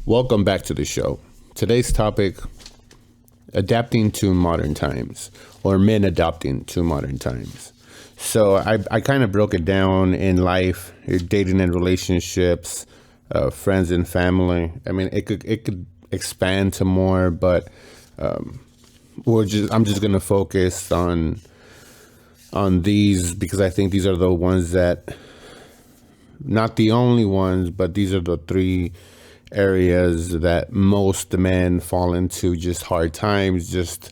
Welcome back to the show. Today's topic, adapting to modern times, or men adapting to modern times. So I kind of broke it down in life, dating and relationships, friends and family. I mean, it could expand to more, but I'm just gonna focus on these because I think these are the ones that, not the only ones, but these are the three areas that most men fall into: just hard times, just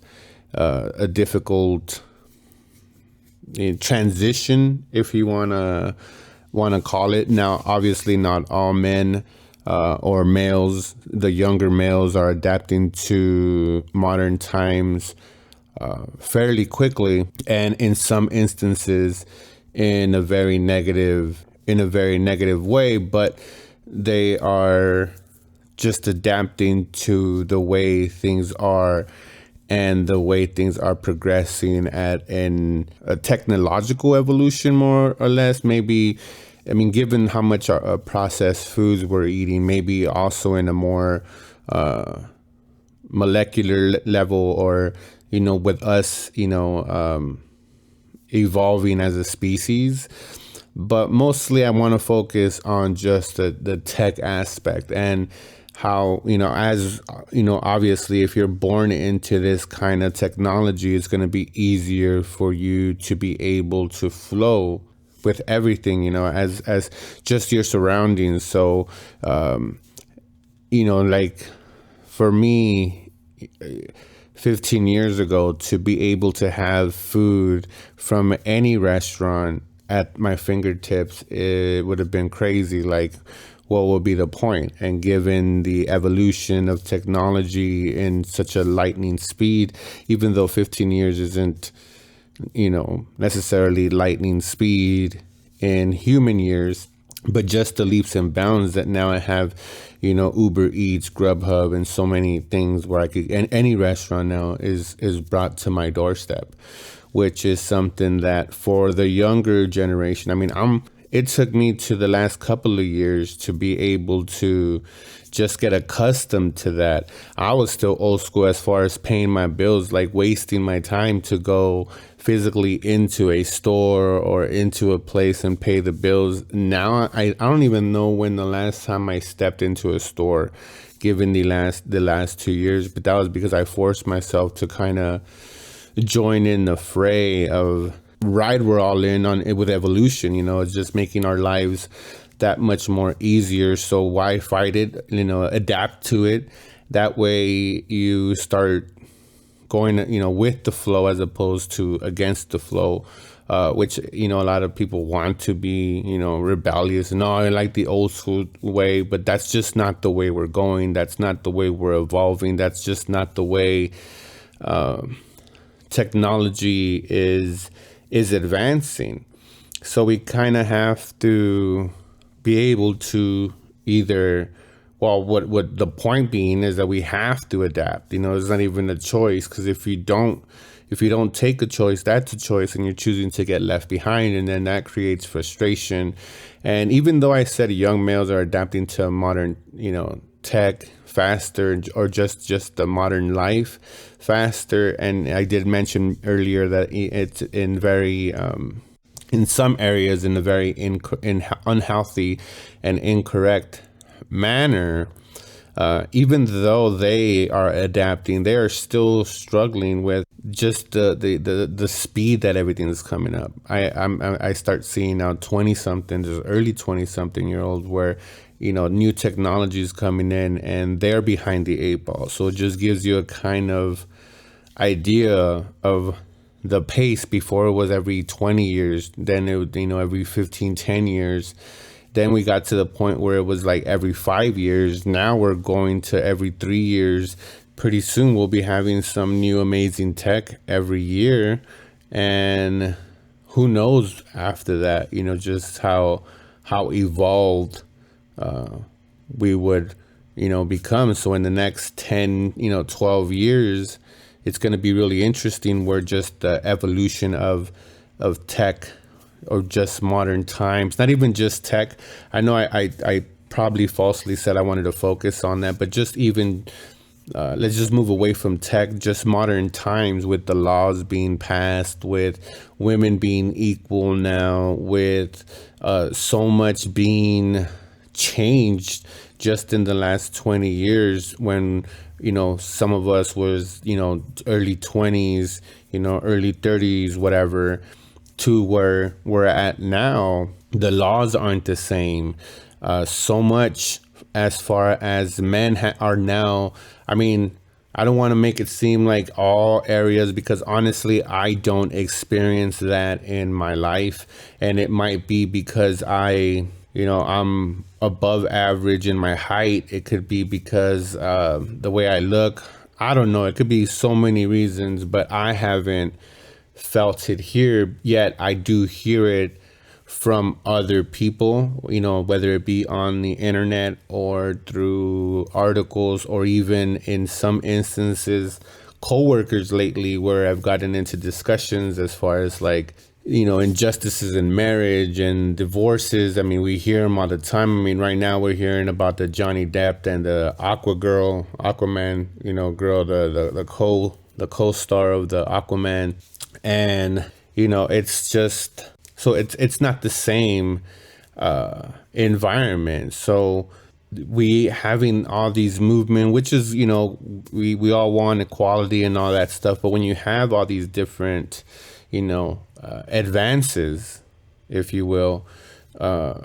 a difficult transition, if you wanna call it. Now, obviously, not all men or males, the younger males, are adapting to modern times fairly quickly, and in some instances, in a very negative way. But they are just adapting to the way things are and the way things are progressing at a technological evolution, more or less. Maybe, I mean, given how much processed foods we're eating, maybe also in a more molecular level, or with us, evolving as a species. But mostly I want to focus on just the tech aspect, and how, as obviously, if you're born into this kind of technology, it's going to be easier for you to be able to flow with everything, as just your surroundings. So like, for me, 15 years ago, to be able to have food from any restaurant at my fingertips, it would have been crazy. Like, what would be the point? And given the evolution of technology in such a lightning speed, even though 15 years isn't, necessarily lightning speed in human years, but just the leaps and bounds that now I have, Uber Eats, Grubhub, and so many things where I could, and any restaurant now is brought to my doorstep, which is something that for the younger generation, I mean, it took me to the last couple of years to be able to just get accustomed to that. I was still old school as far as paying my bills, like wasting my time to go physically into a store or into a place and pay the bills. Now I don't even know when the last time I stepped into a store, given the last 2 years, but that was because I forced myself to kind of join in the fray of ride we're all in on it with evolution. It's just making our lives that much more easier. So why fight it? Adapt to it. That way you start going, with the flow as opposed to against the flow. Which, a lot of people want to be, rebellious. No, I like the old school way, but that's just not the way we're going. That's not the way we're evolving. That's just not the way technology is advancing. So we kind of have to be able to either, well, what the point being is that we have to adapt. It's not even a choice, because if you don't take a choice, that's a choice, and you're choosing to get left behind, and then that creates frustration. And even though I said young males are adapting to modern, tech faster, or just the modern life faster, and I did mention earlier that it's in some areas in a very unhealthy and incorrect manner. Even though they are adapting, they are still struggling with just the speed that everything is coming up. I start seeing now 20-somethings, early 20-something-year-olds, where new technology is coming in and they're behind the eight ball. So it just gives you a kind of idea of the pace. Before, it was every 20 years, then it would, every 15, 10 years. Then we got to the point where it was like every 5 years. Now we're going to every 3 years. Pretty soon we'll be having some new amazing tech every year. And who knows after that, just how evolved we would, become. So in the next 10, 12 years, it's going to be really interesting, where just the evolution of tech, or just modern times, not even just tech. I know I probably falsely said I wanted to focus on that, but just even let's just move away from tech, just modern times with the laws being passed, with women being equal now, with so much being changed just in the last 20 years when, some of us was, early 20s, early 30s, whatever, to where we're at now. The laws aren't the same. So much as far as men are now. I mean, I don't want to make it seem like all areas, because honestly, I don't experience that in my life. And it might be because I'm above average in my height. It could be because the way I look. I don't know. It could be so many reasons, but I haven't felt it here yet. I do hear it from other people, whether it be on the internet or through articles, or even in some instances, coworkers lately, where I've gotten into discussions as far as like, injustices in marriage and divorces. I mean, we hear them all the time. I mean, right now we're hearing about the Johnny Depp and the Aquaman, girl, the co-star of the Aquaman. And, it's just, so it's not the same environment. So we having all these movement, which is, we all want equality and all that stuff. But when you have all these different, advances, if you will,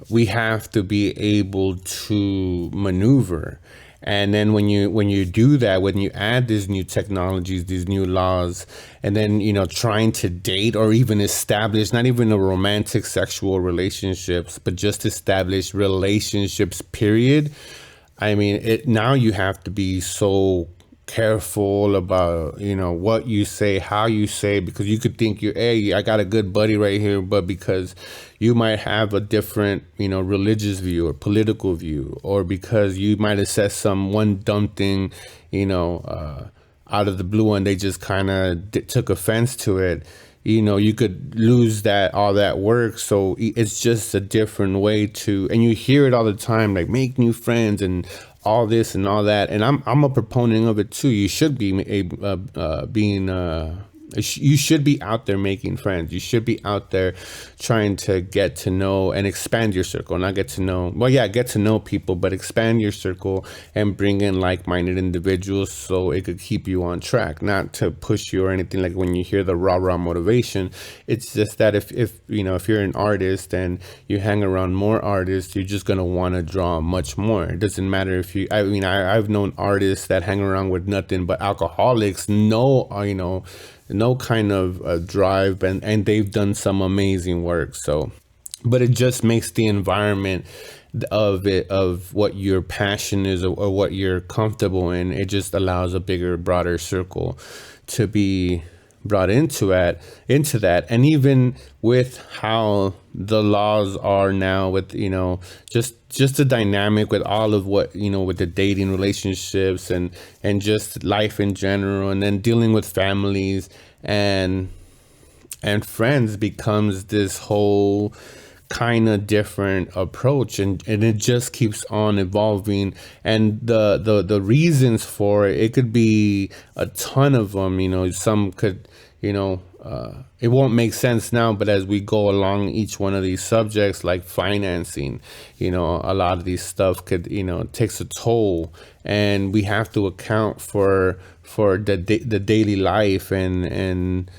we have to be able to maneuver. And then when you do that, when you add these new technologies, these new laws, and then, trying to date or even establish, not even a romantic sexual relationships, but just establish relationships, period. I mean, now you have to be so careful about, what you say, how you say, because you could think hey, I got a good buddy right here, but because you might have a different, religious view or political view, or because you might have said some one dumb thing, out of the blue, and they just kind of took offense to it, you could lose all that work. So it's just a different way and you hear it all the time, like make new friends and all this and all that. And I'm a proponent of it too. You should be you should be out there making friends. You should be out there trying to get to know and expand your circle, not get to know. Well, yeah, get to know people, but expand your circle and bring in like-minded individuals so it could keep you on track, not to push you or anything. Like when you hear the rah-rah motivation, it's just that if you're an artist and you hang around more artists, you're just going to want to draw much more. It doesn't matter if I've known artists that hang around with nothing but alcoholics, no kind of drive, and they've done some amazing work. So, but it just makes the environment of what your passion is, or what you're comfortable in, it just allows a bigger, broader circle to be brought into that. And even with how the laws are now, with just the dynamic with all of what with the dating relationships and just life in general, and then dealing with families and friends, becomes this whole kind of different approach, and it just keeps on evolving. And the reasons for it could be a ton of them. Some could, it won't make sense now, but as we go along each one of these subjects, like financing, a lot of these stuff could, takes a toll, and we have to account for the daily life and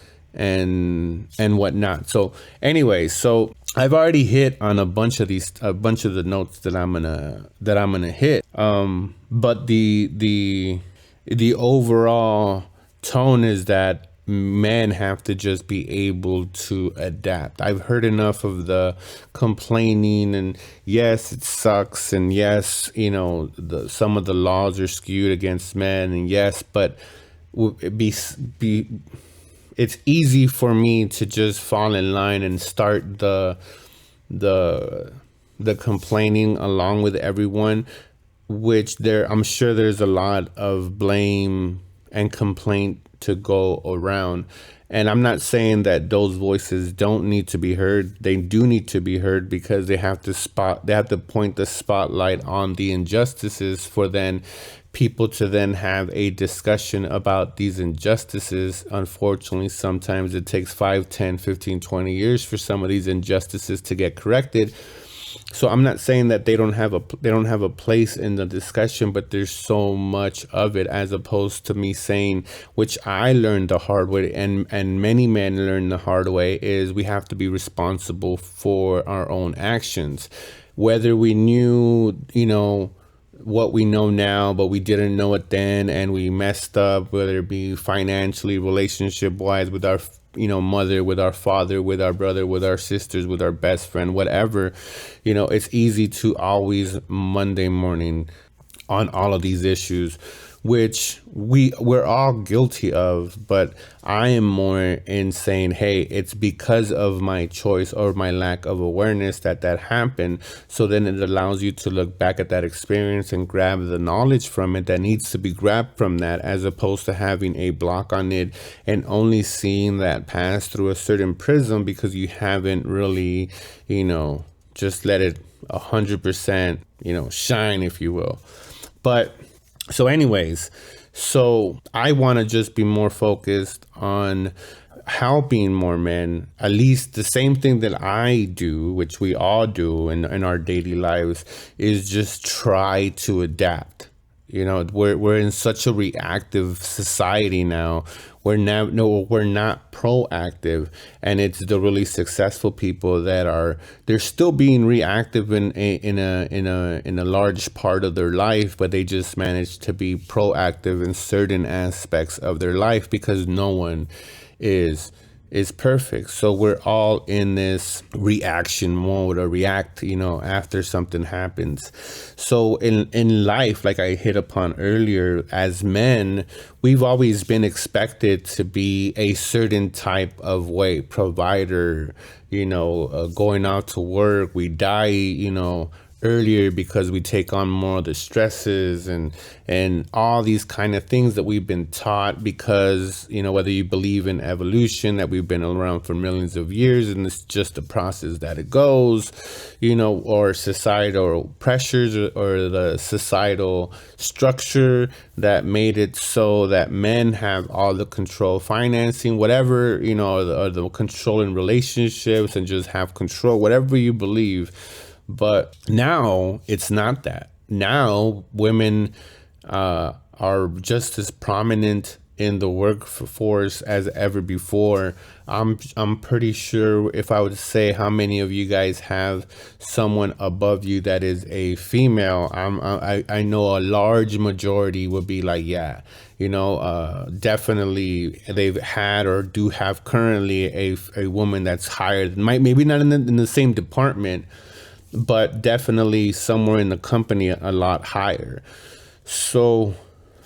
whatnot. So anyway, so I've already hit on a bunch of the notes that I'm gonna hit. But the overall tone is that men have to just be able to adapt. I've heard enough of the complaining, and yes, it sucks, and yes, some of the laws are skewed against men, and yes, but it's easy for me to just fall in line and start the complaining along with everyone, which I'm sure there's a lot of blame and complaint to go around. And I'm not saying that those voices don't need to be heard. They do need to be heard because they have to point the spotlight on the injustices for then people to then have a discussion about these injustices. Unfortunately, sometimes it takes 5, 10, 15, 20 years for some of these injustices to get corrected. So I'm not saying that they don't have a place in the discussion, but there's so much of it, as opposed to me saying, which I learned the hard way, and many men learn the hard way, is we have to be responsible for our own actions. Whether we knew, what we know now, but we didn't know it then, and we messed up, whether it be financially, relationship wise, with our mother, with our father, with our brother, with our sisters, with our best friend, whatever. It's easy to always Monday morning on all of these issues, which we're all guilty of. But I am more in saying, hey, it's because of my choice or my lack of awareness that happened. So then it allows you to look back at that experience and grab the knowledge from it that needs to be grabbed from that, as opposed to having a block on it and only seeing that pass through a certain prism because you haven't really, just let it 100%, shine, if you will. But so anyways, so I want to just be more focused on helping more men, at least the same thing that I do, which we all do in our daily lives, is just try to adapt. We're in such a reactive society now. We're not proactive, and it's the really successful people that they're still being reactive in a large part of their life, but they just manage to be proactive in certain aspects of their life because no one is perfect. So we're all in this reaction mode, or react, after something happens. So in life, like I hit upon earlier, as men, we've always been expected to be a certain type of way, provider, going out to work. We die, earlier because we take on more of the stresses and all these kind of things that we've been taught, because whether you believe in evolution, that we've been around for millions of years and it's just a process that it goes, or societal pressures, or the societal structure that made it so that men have all the control, financing, whatever, or the control in relationships, and just have control, whatever you believe. But now it's not that. Now women are just as prominent in the workforce as ever before. I'm pretty sure if I would say how many of you guys have someone above you that is a female, I know a large majority would be like, yeah, definitely they've had or do have currently a woman that's higher, maybe not in the same department, but definitely somewhere in the company a lot higher. So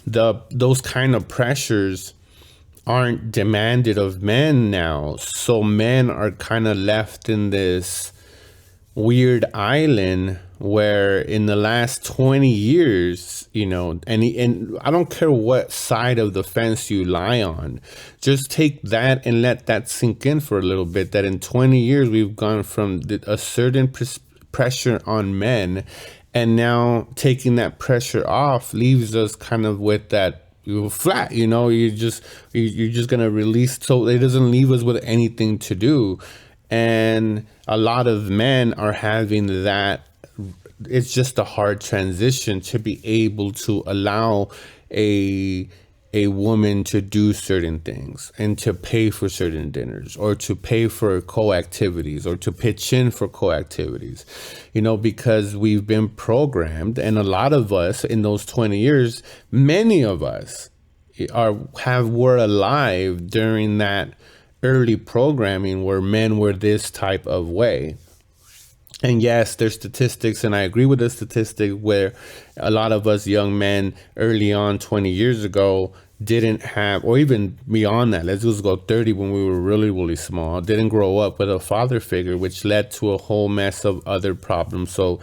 those kind of pressures aren't demanded of men now. So men are kind of left in this weird island where in the last 20 years, and I don't care what side of the fence you lie on, just take that and let that sink in for a little bit, that in 20 years we've gone from a certain pressure on men, and now taking that pressure off leaves us kind of with that flat, you're just gonna release, so it doesn't leave us with anything to do. And a lot of men are having that. It's just a hard transition to be able to allow a woman to do certain things and to pay for certain dinners, or to pay for co-activities, or to pitch in for co-activities, because we've been programmed. And a lot of us in those 20 years, many of us were alive during that early programming where men were this type of way. And yes, there's statistics, and I agree with the statistic where a lot of us young men early on 20 years ago didn't have, or even beyond that, let's just go 30, when we were really, really small, didn't grow up with a father figure, which led to a whole mess of other problems. So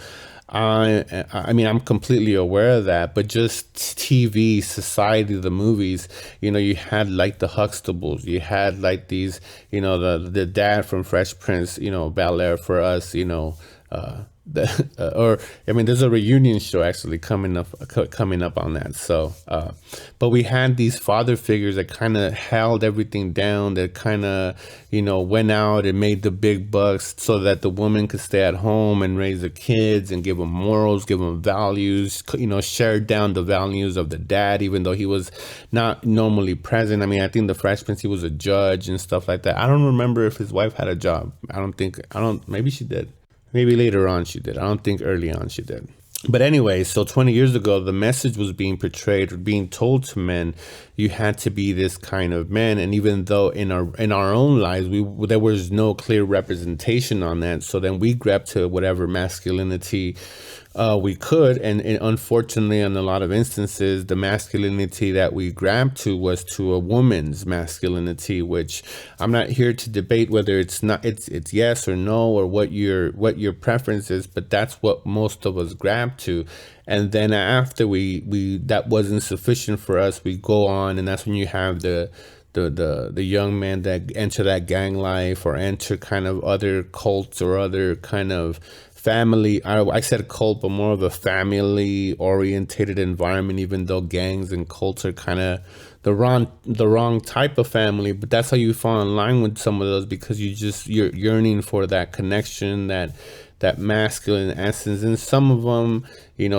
I mean, I'm completely aware of that, but just TV, society, the movies, you had like the Huxtables, you had like these, the dad from Fresh Prince, Bel Air for us, or I mean, there's a reunion show actually coming up on that. So, but we had these father figures that kind of held everything down, that kind of went out and made the big bucks so that the woman could stay at home and raise the kids and give them morals, give them values, shared down the values of the dad, even though he was not normally present. I mean, I think the Fresh Prince, he was a judge and stuff like that. I don't remember if his wife had a job. I don't, maybe she did. Maybe later on she did. I don't think early on she did. But anyway, so 20 years ago, the message was being portrayed or being told to men, you had to be this kind of man. And even though in our own lives, there was no clear representation on that. So then we grabbed to whatever masculinity we could. And unfortunately, in a lot of instances, the masculinity that we grabbed to was to a woman's masculinity, which I'm not here to debate whether it's yes or no, or what your preference is, but that's what most of us grab to. And then after we that wasn't sufficient for us, we go on, and that's when you have the young man that enter that gang life, or enter kind of other cults or other kind of family. I said cult, but more of a family orientated environment, even though gangs and cults are kind of the wrong type of family. But that's how you fall in line with some of those, because you're yearning for that connection, that masculine essence. And some of them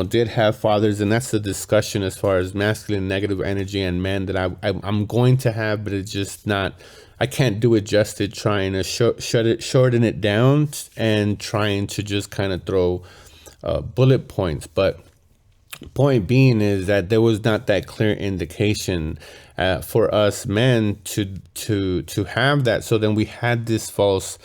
did have fathers, and that's the discussion as far as masculine negative energy and men that I'm going to have, but it's just not, I can't do it justice trying to shorten it down and trying to just kind of throw bullet points. But point being is that there was not that clear indication for us men to have that. So then we had this false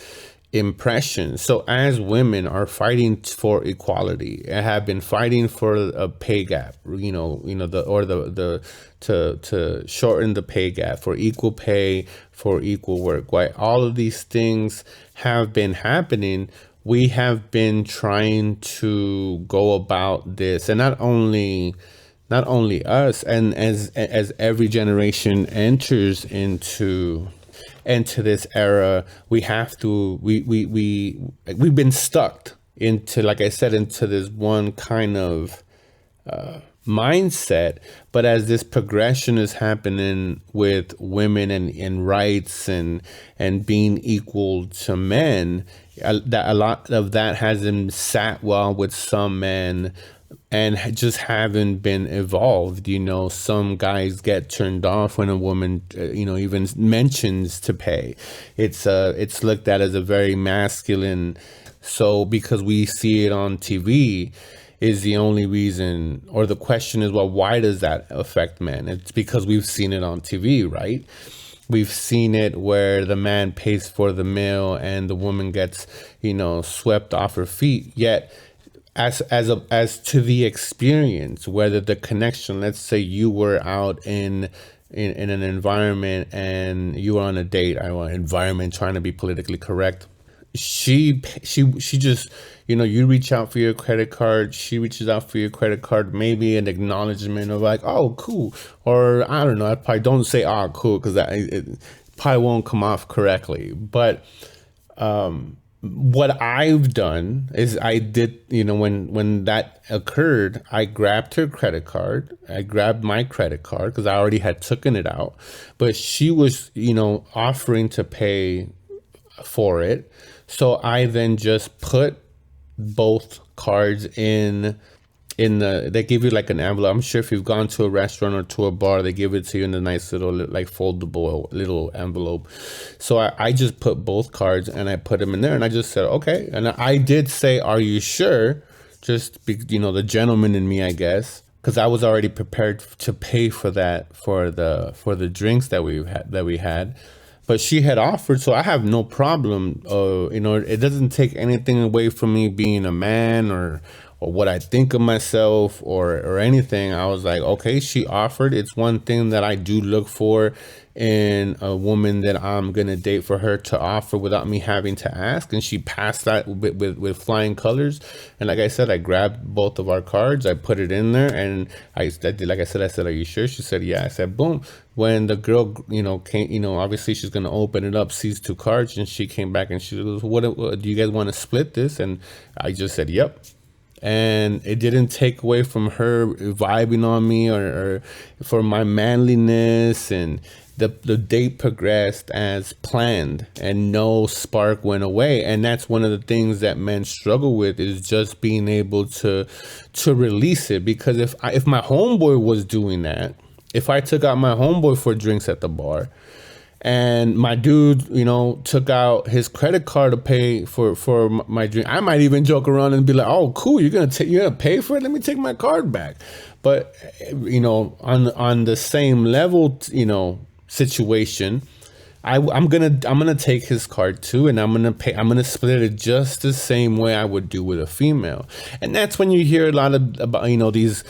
impression. So as women are fighting for equality, have been fighting for a pay gap, the to shorten the pay gap, for equal pay for equal work. Why all of these things have been happening, we have been trying to go about this, and not only us, and as every generation enters into this era, we've been stuck into, like I said, into this one kind of mindset. But as this progression is happening with women and rights and being equal to men, that a lot of that hasn't sat well with some men and just haven't been evolved. Some guys get turned off when a woman even mentions to pay. It's looked at as a very masculine. So because we see it on TV is the only reason, or the question is, well, why does that affect men? It's because we've seen it on TV, right? We've seen it where the man pays for the meal and the woman gets swept off her feet. Yet as to the experience, whether the connection, let's say you were out in an environment and you were on a date, I want environment, trying to be politically correct. She just, you reach out for your credit card, she reaches out for your credit card, maybe an acknowledgement of like, oh, cool. Or I don't know, I probably don't say, oh, cool, because it probably won't come off correctly. But what I've done is I did, when that occurred, I grabbed her credit card. I grabbed my credit card because I already had taken it out. But she was, offering to pay for it. So I then just put both cards they give you like an envelope. I'm sure if you've gone to a restaurant or to a bar, they give it to you in a nice little like foldable little envelope. So I just put both cards and I put them in there, and I just said, okay. And I did say, are you sure? Just the gentleman in me, I guess, because I was already prepared to pay for that, for the drinks that we had. But she had offered, so I have no problem. It doesn't take anything away from me being a man, or what I think of myself or anything. I was like, okay, she offered. It's one thing that I do look for in a woman that I'm gonna date, for her to offer without me having to ask. And she passed that with flying colors. And like I said, I grabbed both of our cards, I put it in there, and I did, like I said, are you sure? She said, yeah. I said, boom. When the girl, came, obviously she's gonna open it up, sees two cards, and she came back and she goes, what do you guys want to split this? And I just said, yep. And it didn't take away from her vibing on me, or for my manliness. And the date progressed as planned, and no spark went away. And that's one of the things that men struggle with, is just being able to release it. Because if my homeboy was doing that, if I took out my homeboy for drinks at the bar, and my dude, took out his credit card to pay for my drink, I might even joke around and be like, "Oh, cool, you're gonna pay for it? Let me take my card back." But on the same level, situation, I'm gonna take his card too, and I'm gonna split it just the same way I would do with a female. And that's when you hear a lot about these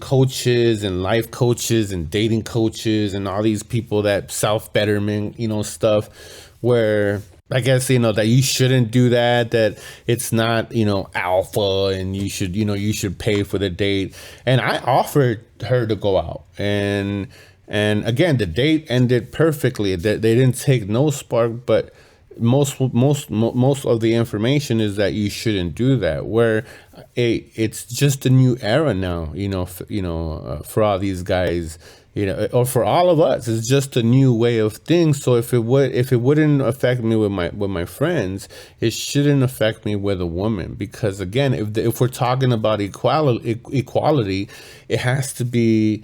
coaches and life coaches and dating coaches and all these people that self betterment stuff, where I guess that you shouldn't do that, that it's not alpha, and you should pay for the date. And I offered her to go out, and again, the date ended perfectly. They didn't take no spark, but most of the information is that you shouldn't do that. Where it's just a new era now, for all these guys, or for all of us. It's just a new way of things. So if it wouldn't affect me with my friends, it shouldn't affect me with a woman. Because again, if we're talking about equality, it has to be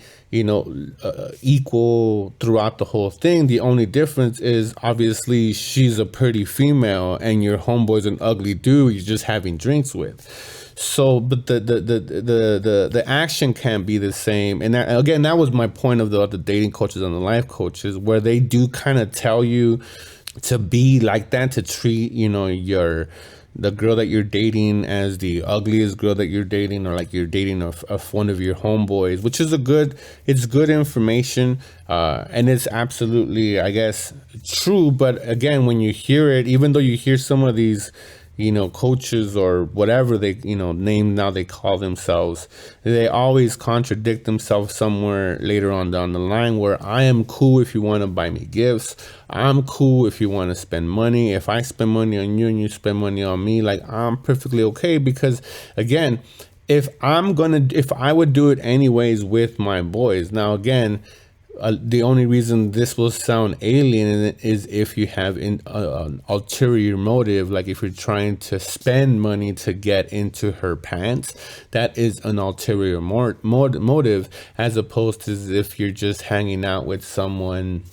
equal throughout the whole thing. The only difference is, obviously, she's a pretty female and your homeboy's an ugly dude you're just having drinks with. So, but the action can't be the same. And that was my point of the dating coaches and the life coaches, where they do kind of tell you to be like that, to treat the girl that you're dating as the ugliest girl that you're dating, or like you're dating of one of your homeboys, which is it's good information, and it's absolutely, I guess, true. But again, when you hear it, even though you hear some of these coaches or whatever they name now they call themselves, they always contradict themselves somewhere later on down the line, where I am cool if you want to buy me gifts, I'm cool if you want to spend money, if I spend money on you and you spend money on me, like, I'm perfectly okay. Because again, if I would do it anyways with my boys. Now again, the only reason this will sound alien is if you have an ulterior motive, like if you're trying to spend money to get into her pants. That is an ulterior motive, as opposed to if you're just hanging out with someone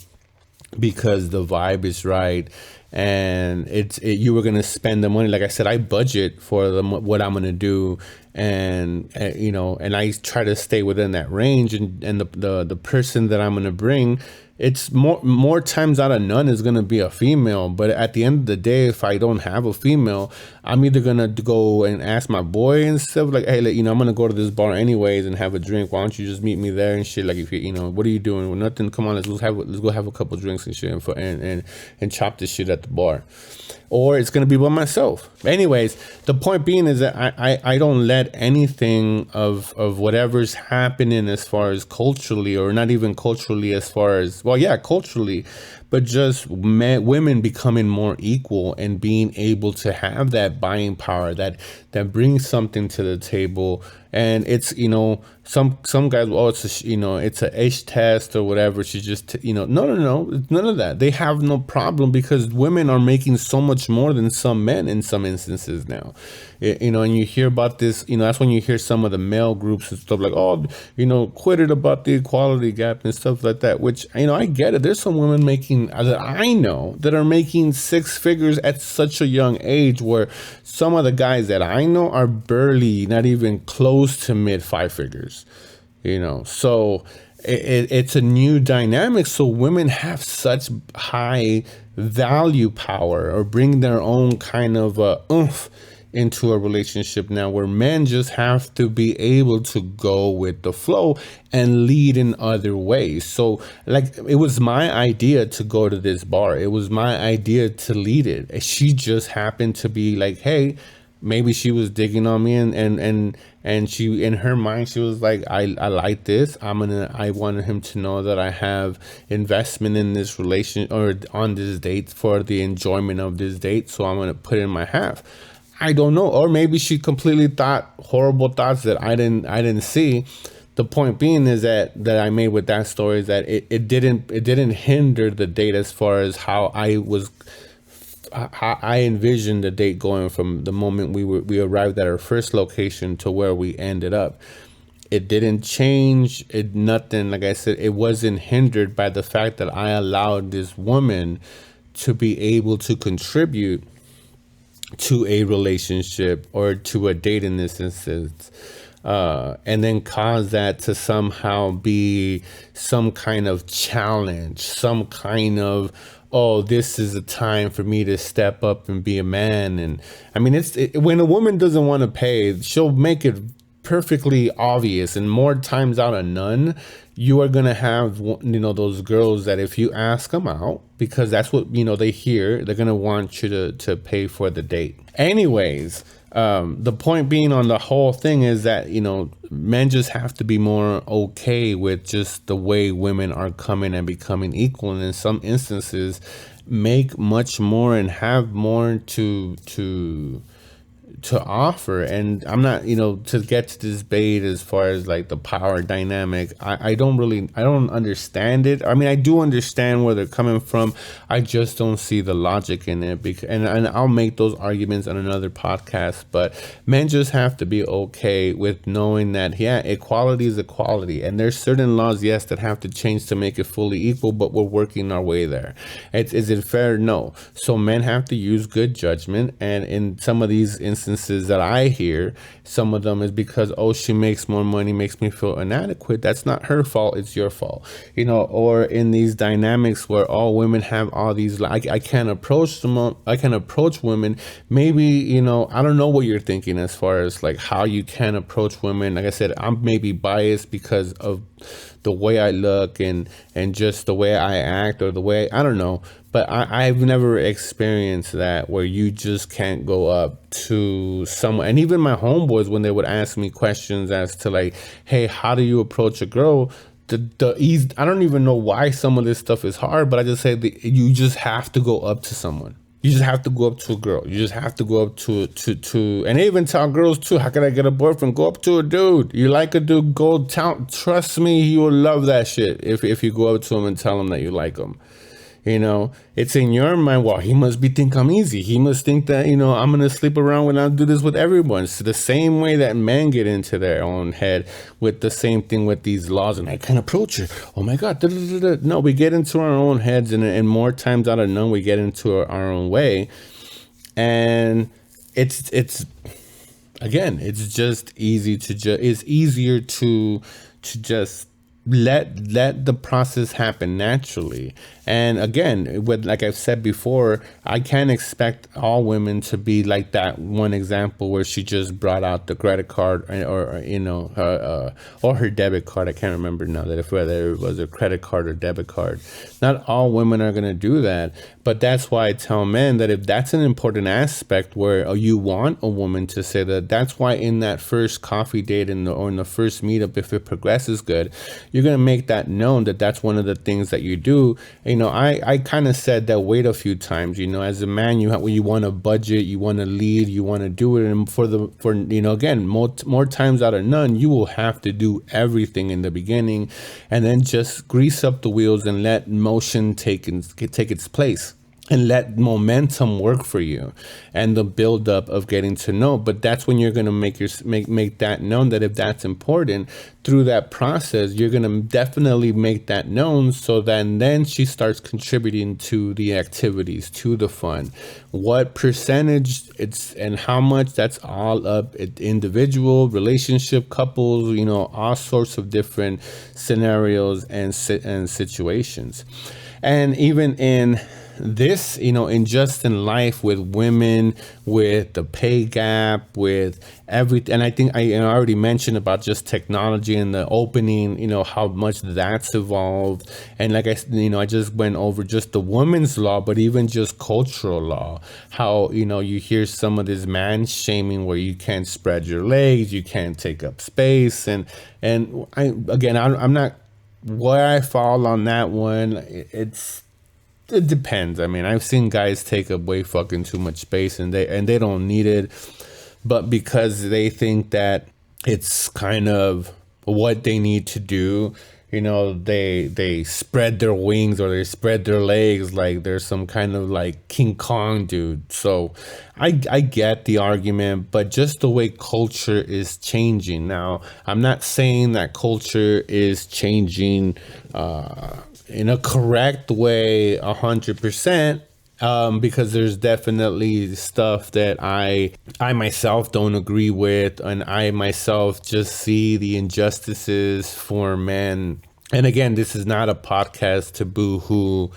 because the vibe is right, and you were gonna spend the money. Like I said, I budget for what I'm gonna do, and and I try to stay within that range. And the person that I'm gonna bring, it's more times out of none is gonna be a female. But at the end of the day, if I don't have a female, I'm either gonna go and ask my boy and stuff, like, hey, I'm gonna go to this bar anyways and have a drink. Why don't you just meet me there and shit? Like, if what are you doing? Well, nothing. Come on, let's go have a couple drinks and shit, and chop this shit at the bar. Or it's gonna be by myself. Anyways, the point being is that I don't let anything of whatever's happening as far as culturally, or not even culturally, as far as, well, yeah, culturally, but just women becoming more equal and being able to have that buying power that brings something to the table. And it's some guys, it's a age test or whatever. She just no, it's none of that. They have no problem, because women are making so much more than some men in some instances now. And you hear about this, that's when you hear some of the male groups and stuff like, oh, quit it about the equality gap and stuff like that, which, I get it. There's some women that I know that are making six figures at such a young age, where some of the guys that I know are barely, not even close to mid five figures, so it's a new dynamic. So women have such high value power, or bring their own kind of oomph into a relationship now where men just have to be able to go with the flow and lead in other ways. So like it was my idea to go to this bar. It was my idea to lead it. And she just happened to be like, hey, maybe she was digging on me and she in her mind she was like, I like this. I wanted him to know that I have investment in this relation or on this date for the enjoyment of this date, so I'm gonna put in my half. I don't know. Or maybe she completely thought horrible thoughts that I didn't see. The point being is that I made with that story is that it didn't hinder the date as far as how I envisioned the date going from the moment we arrived at our first location to where we ended up. It didn't change it, nothing. Like I said, it wasn't hindered by the fact that I allowed this woman to be able to contribute to a relationship or to a date in this instance, and then cause that to somehow be some kind of challenge, some kind of, oh, this is a time for me to step up and be a man. And I mean, when a woman doesn't want to pay, she'll make it perfectly obvious, and more times out of none, you are gonna have those girls that if you ask them out, because that's what they hear, they're gonna want you to pay for the date. Anyways, the point being on the whole thing is that men just have to be more okay with just the way women are coming and becoming equal, and in some instances make much more and have more to offer. And I'm not, to get to this debate as far as like the power dynamic, I don't understand it. I mean, I do understand where they're coming from. I just don't see the logic in it, and I'll make those arguments on another podcast. But men just have to be okay with knowing that, yeah, equality is equality, and there's certain laws, yes, that have to change to make it fully equal, but we're working our way there. Is it fair? No. So men have to use good judgment, and in some of these instances that I hear, some of them is because, oh, she makes more money, makes me feel inadequate. That's not her fault, it's your fault. Or in these dynamics where all women have all these, I can't approach them, I can approach women. Maybe, I don't know what you're thinking as far as like how you can approach women. Like I said, I'm maybe biased because of the way I look and just the way I act, or the way, I don't know. But I've never experienced that where you just can't go up to someone. And even my homeboys, when they would ask me questions as to like, hey, how do you approach a girl? I don't even know why some of this stuff is hard, but I just say that you just have to go up to someone. You just have to go up to a girl. You just have to go up to, and I even tell girls too, how can I get a boyfriend? Go up to a dude. You like a dude, go tell, trust me, you will love that shit if you go up to him and tell him that you like him. It's in your mind, well, he must think I'm easy. He must think that, I'm going to sleep around when I do this with everyone. It's the same way that men get into their own head with the same thing with these laws. And I can't approach her. Oh my God. No, we get into our own heads, and more times out of none, we get into our own way. And it's again, it's just easy it's easier to just let the process happen naturally. And again, like I've said before, I can't expect all women to be like that one example where she just brought out the credit card or her debit card. I can't remember now whether it was a credit card or debit card. Not all women are going to do that, but that's why I tell men that if that's an important aspect where you want a woman to say that's why in that first coffee date or in the first meetup, if it progresses good, you're going to make that known that that's one of the things that you do. I kind of said that wait a few times. As a man, you want to budget, you want to lead, you want to do it, and again, more times out of none, you will have to do everything in the beginning, and then just grease up the wheels and let motion take its place. And let momentum work for you, and the build up of getting to know. But that's when you're going to make that known, that if that's important through that process, you're going to definitely make that known, so then she starts contributing to the activities, to the fun. What percentage it's and how much, that's all up individual, relationship, couples, all sorts of different scenarios and situations. And even in this, injustice in life with women, with the pay gap, with everything. And I think I already mentioned about just technology and the opening, how much that's evolved. And like I just went over just the women's law, but even just cultural law, how, you hear some of this man shaming where you can't spread your legs, you can't take up space. I'm not where I fall on that one. It depends. I mean, I've seen guys take up way fucking too much space, and they don't need it, but because they think that it's kind of what they need to do, they spread their wings or they spread their legs like they're some kind of like King Kong dude. So I get the argument, but just the way culture is changing now, I'm not saying that culture is changing in a correct way 100%, because there's definitely stuff that I myself don't agree with, and I myself just see the injustices for men. And again, this is not a podcast to boo-hoo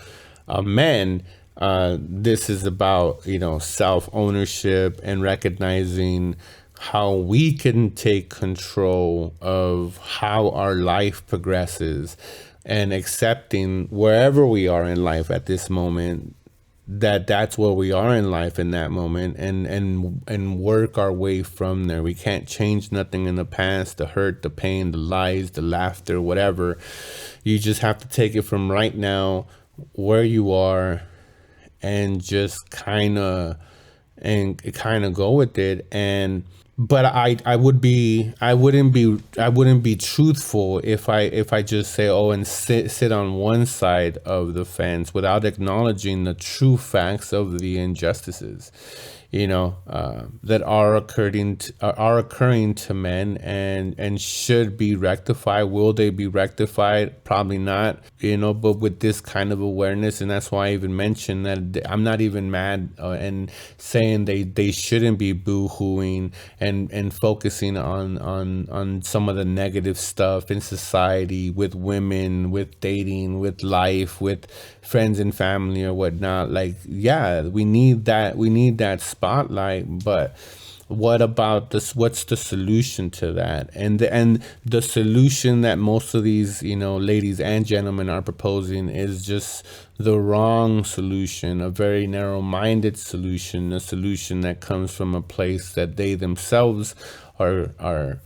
men. This is about self ownership and recognizing how we can take control of how our life progresses, and accepting wherever we are in life at this moment, that's where we are in life in that moment, and work our way from there. We can't change nothing in the past, the hurt, the pain, the lies, the laughter, whatever. You just have to take it from right now, where you are, and just kind of go with it. And but I wouldn't be truthful if I just say, oh, and sit on one side of the fence without acknowledging the true facts of the injustices, that are occurring to men, and should be rectified. Will they be rectified? Probably not, but with this kind of awareness. And that's why I even mentioned that I'm not even mad and saying they shouldn't be boo-hooing and focusing on some of the negative stuff in society, with women, with dating, with life, with friends and family or whatnot. Like, yeah, we need that spotlight, but what about this? What's the solution to that? And the solution that most of these ladies and gentlemen are proposing is just the wrong solution, a very narrow-minded solution, a solution that comes from a place that they themselves are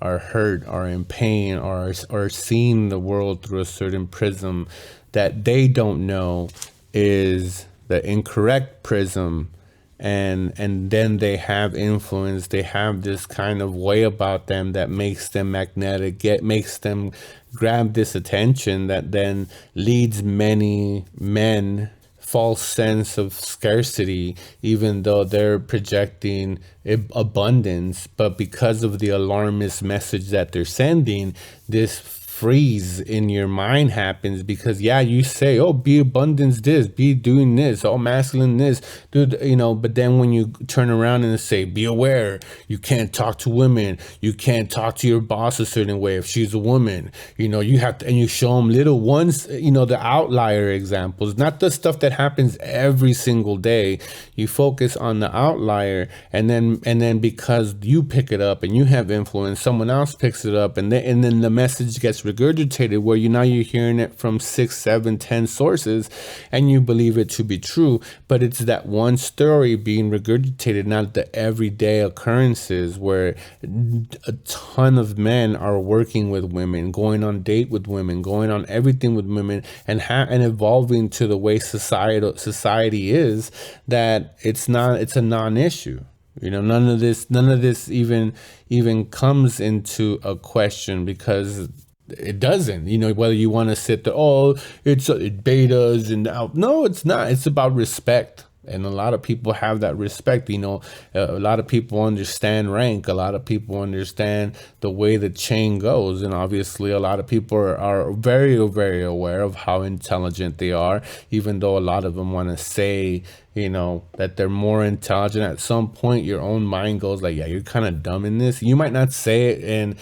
hurt, are in pain, or are seeing the world through a certain prism that they don't know is the incorrect prism. And then they have influence, they have this kind of way about them that makes them magnetic, makes them grab this attention, that then leads many men false sense of scarcity, even though they're projecting abundance. But because of the alarmist message that they're sending, this freeze in your mind happens, because you say, oh, be abundance this, be doing this, all masculine this, dude, but then when you turn around and say, be aware, you can't talk to women, you can't talk to your boss a certain way if she's a woman, you have to, and you show them little ones, the outlier examples, not the stuff that happens every single day. You focus on the outlier, and then because you pick it up and you have influence, someone else picks it up, and then the message gets regurgitated, where you're hearing it from 6, 7, 10 sources, and you believe it to be true, but it's that one story being regurgitated, not the everyday occurrences where a ton of men are working with women, going on date with women, going on everything with women, and evolving to the way society is, that it's a non-issue. None of this even comes into a question, because it doesn't, whether you want to sit there, oh, it's betas and out. No, it's not. It's about respect. And a lot of people have that respect. A lot of people understand rank. A lot of people understand the way the chain goes. And obviously, a lot of people are very, very aware of how intelligent they are, even though a lot of them want to say, that they're more intelligent. At some point, your own mind goes like, yeah, you're kind of dumb in this. You might not say it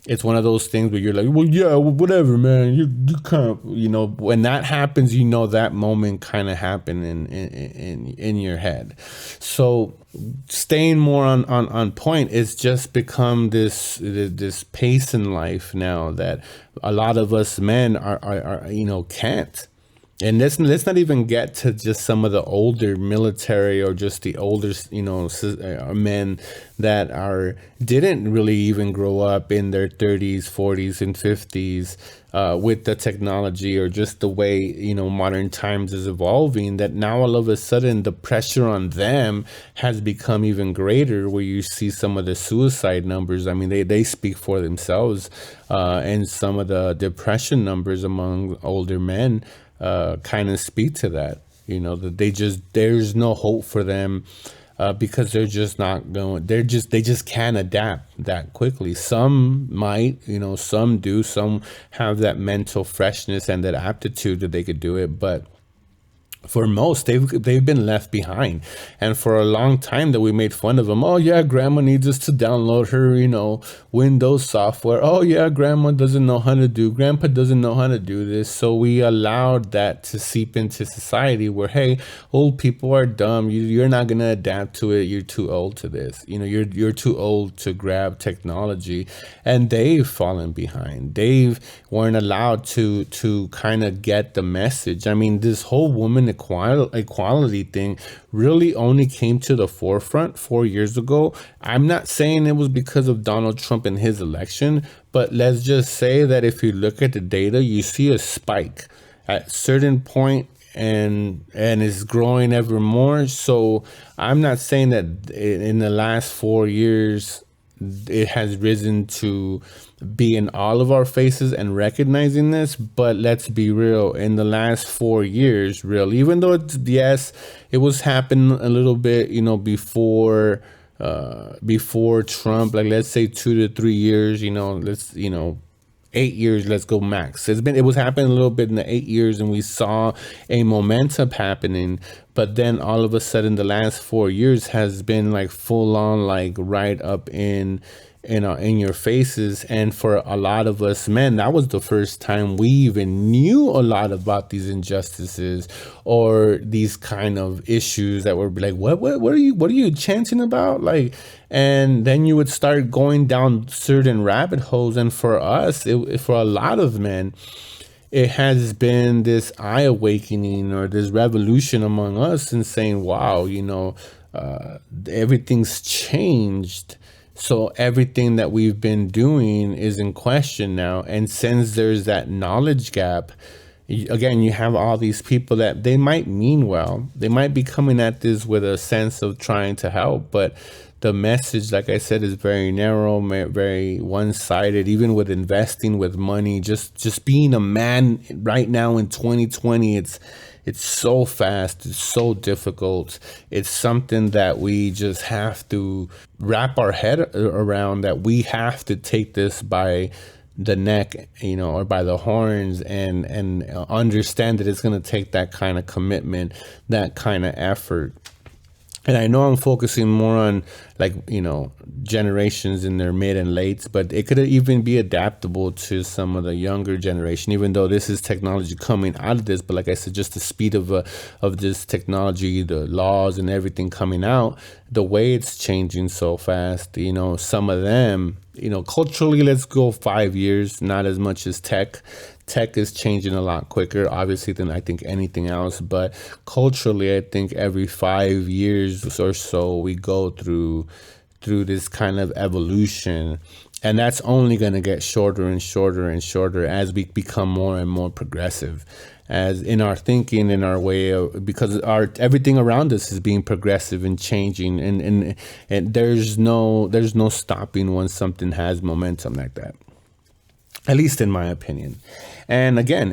It's one of those things where you're like, well, yeah, well, whatever, man. You can't, when that happens, that moment kind of happened in your head. So staying more on point, it's just become this pace in life now that a lot of us men are can't. And let's not even get to just some of the older military or just the older, men that didn't really even grow up in their 30s, 40s, and 50s with the technology or just the way, modern times is evolving, that now all of a sudden the pressure on them has become even greater, where you see some of the suicide numbers. I mean, they speak for themselves, and some of the depression numbers among older men kind of speak to that, that there's no hope for them, because they're just not going, they just can't adapt that quickly. Some might, some do, some have that mental freshness and that aptitude that they could do it, but for most, they've been left behind. And for a long time that we made fun of them. Oh yeah, grandma needs us to download her, Windows software. Oh yeah, grandma doesn't know how to do, grandpa doesn't know how to do this. So we allowed that to seep into society where, hey, old people are dumb. You're not gonna adapt to it. You're too old to this. You're too old to grab technology. And they've fallen behind. They've weren't allowed to kind of get the message. I mean, this whole woman equality thing really only came to the forefront 4 years ago. I'm not saying it was because of Donald Trump and his election, but let's just say that if you look at the data, you see a spike at a certain point, and it's growing ever more. So I'm not saying that in the last 4 years it has risen to be in all of our faces and recognizing this, but let's be real, in the last 4 years, even though yes, it was happening a little bit, before Trump, like let's say 2 to 3 years, 8 years, let's go max. It was happening a little bit in the 8 years, and we saw a momentum happening, but then all of a sudden the last 4 years has been like full on, like right up in your faces. And for a lot of us men, that was the first time we even knew a lot about these injustices or these kind of issues that were like, what are you chanting about? Like, and then you would start going down certain rabbit holes. And for us, for a lot of men, it has been this eye awakening or this revolution among us and saying, wow, everything's changed. So everything that we've been doing is in question now. And since there's that knowledge gap, again, you have all these people that they might mean well. They might be coming at this with a sense of trying to help, but the message, like I said, is very narrow, very one-sided. Even with investing, with money, just being a man right now in 2020, it's so fast, it's so difficult. It's something that we just have to wrap our head around, that we have to take this by the neck, or by the horns, and understand that it's going to take that kind of commitment, that kind of effort. And I know I'm focusing more on generations in their mid and lates, but it could even be adaptable to some of the younger generation, even though this is technology coming out of this. But like I said, just the speed of this technology, the laws and everything coming out, the way it's changing so fast, some of them, culturally, let's go 5 years, not as much as tech. Tech is changing a lot quicker, obviously, than I think anything else. But culturally, I think every 5 years or so, we go through this kind of evolution. And that's only going to get shorter and shorter and shorter as we become more and more progressive, as in our thinking, in our way of, because everything around us is being progressive and changing, and there's no stopping once something has momentum like that, at least in my opinion. And again,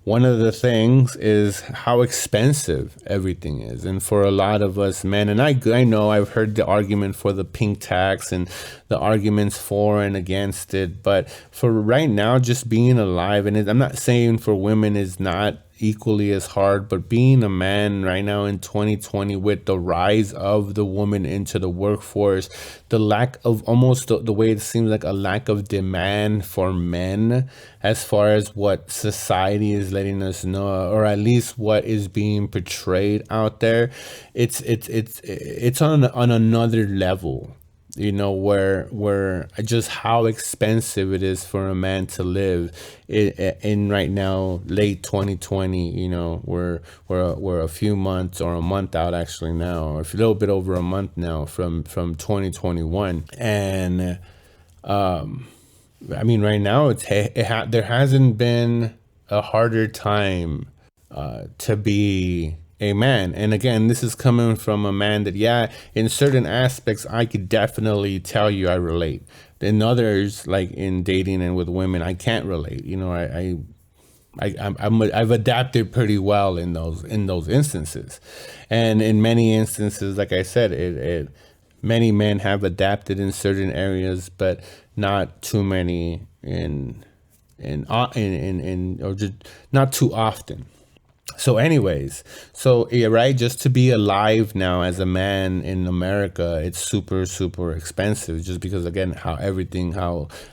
one of the things is how expensive everything is. And for a lot of us men, and I know I've heard the argument for the pink tax and the arguments for and against it. But for right now, just being alive, and I'm not saying for women is not equally as hard, but being a man right now in 2020 with the rise of the woman into the workforce, the lack of almost the way it seems like a lack of demand for men as far as what society is letting us know, or at least what is being portrayed out there, it's on another level, where just how expensive it is for a man to live in right now, late 2020. We're a few months, or a month out actually now, or a little bit over a month now from 2021. And I mean, right now there hasn't been a harder time to be a man. And again, this is coming from a man that, yeah, in certain aspects, I could definitely tell you I relate. In others, like in dating and with women, I can't relate. I've adapted pretty well in those instances, and in many instances, like I said, many men have adapted in certain areas, but not too many or just not too often. So anyways, so yeah, right, just to be alive now as a man in America, it's super, super expensive, just because again, how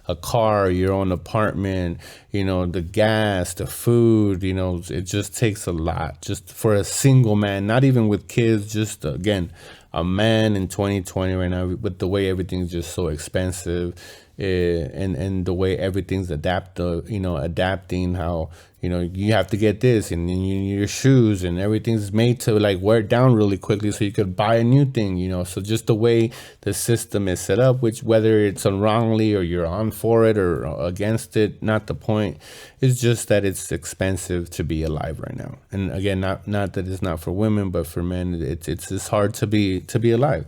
a car, your own apartment, the gas, the food, it just takes a lot just for a single man, not even with kids, just again, a man in 2020 right now, with the way everything's just so expensive, and the way everything's adapting, how you have to get this, and then your shoes and everything's made to like wear down really quickly so you could buy a new thing. So just the way the system is set up, which whether it's wrongly or you're on for it or against it, not the point. It's just that it's expensive to be alive right now. And again, not that it's not for women, but for men, it's hard to be alive.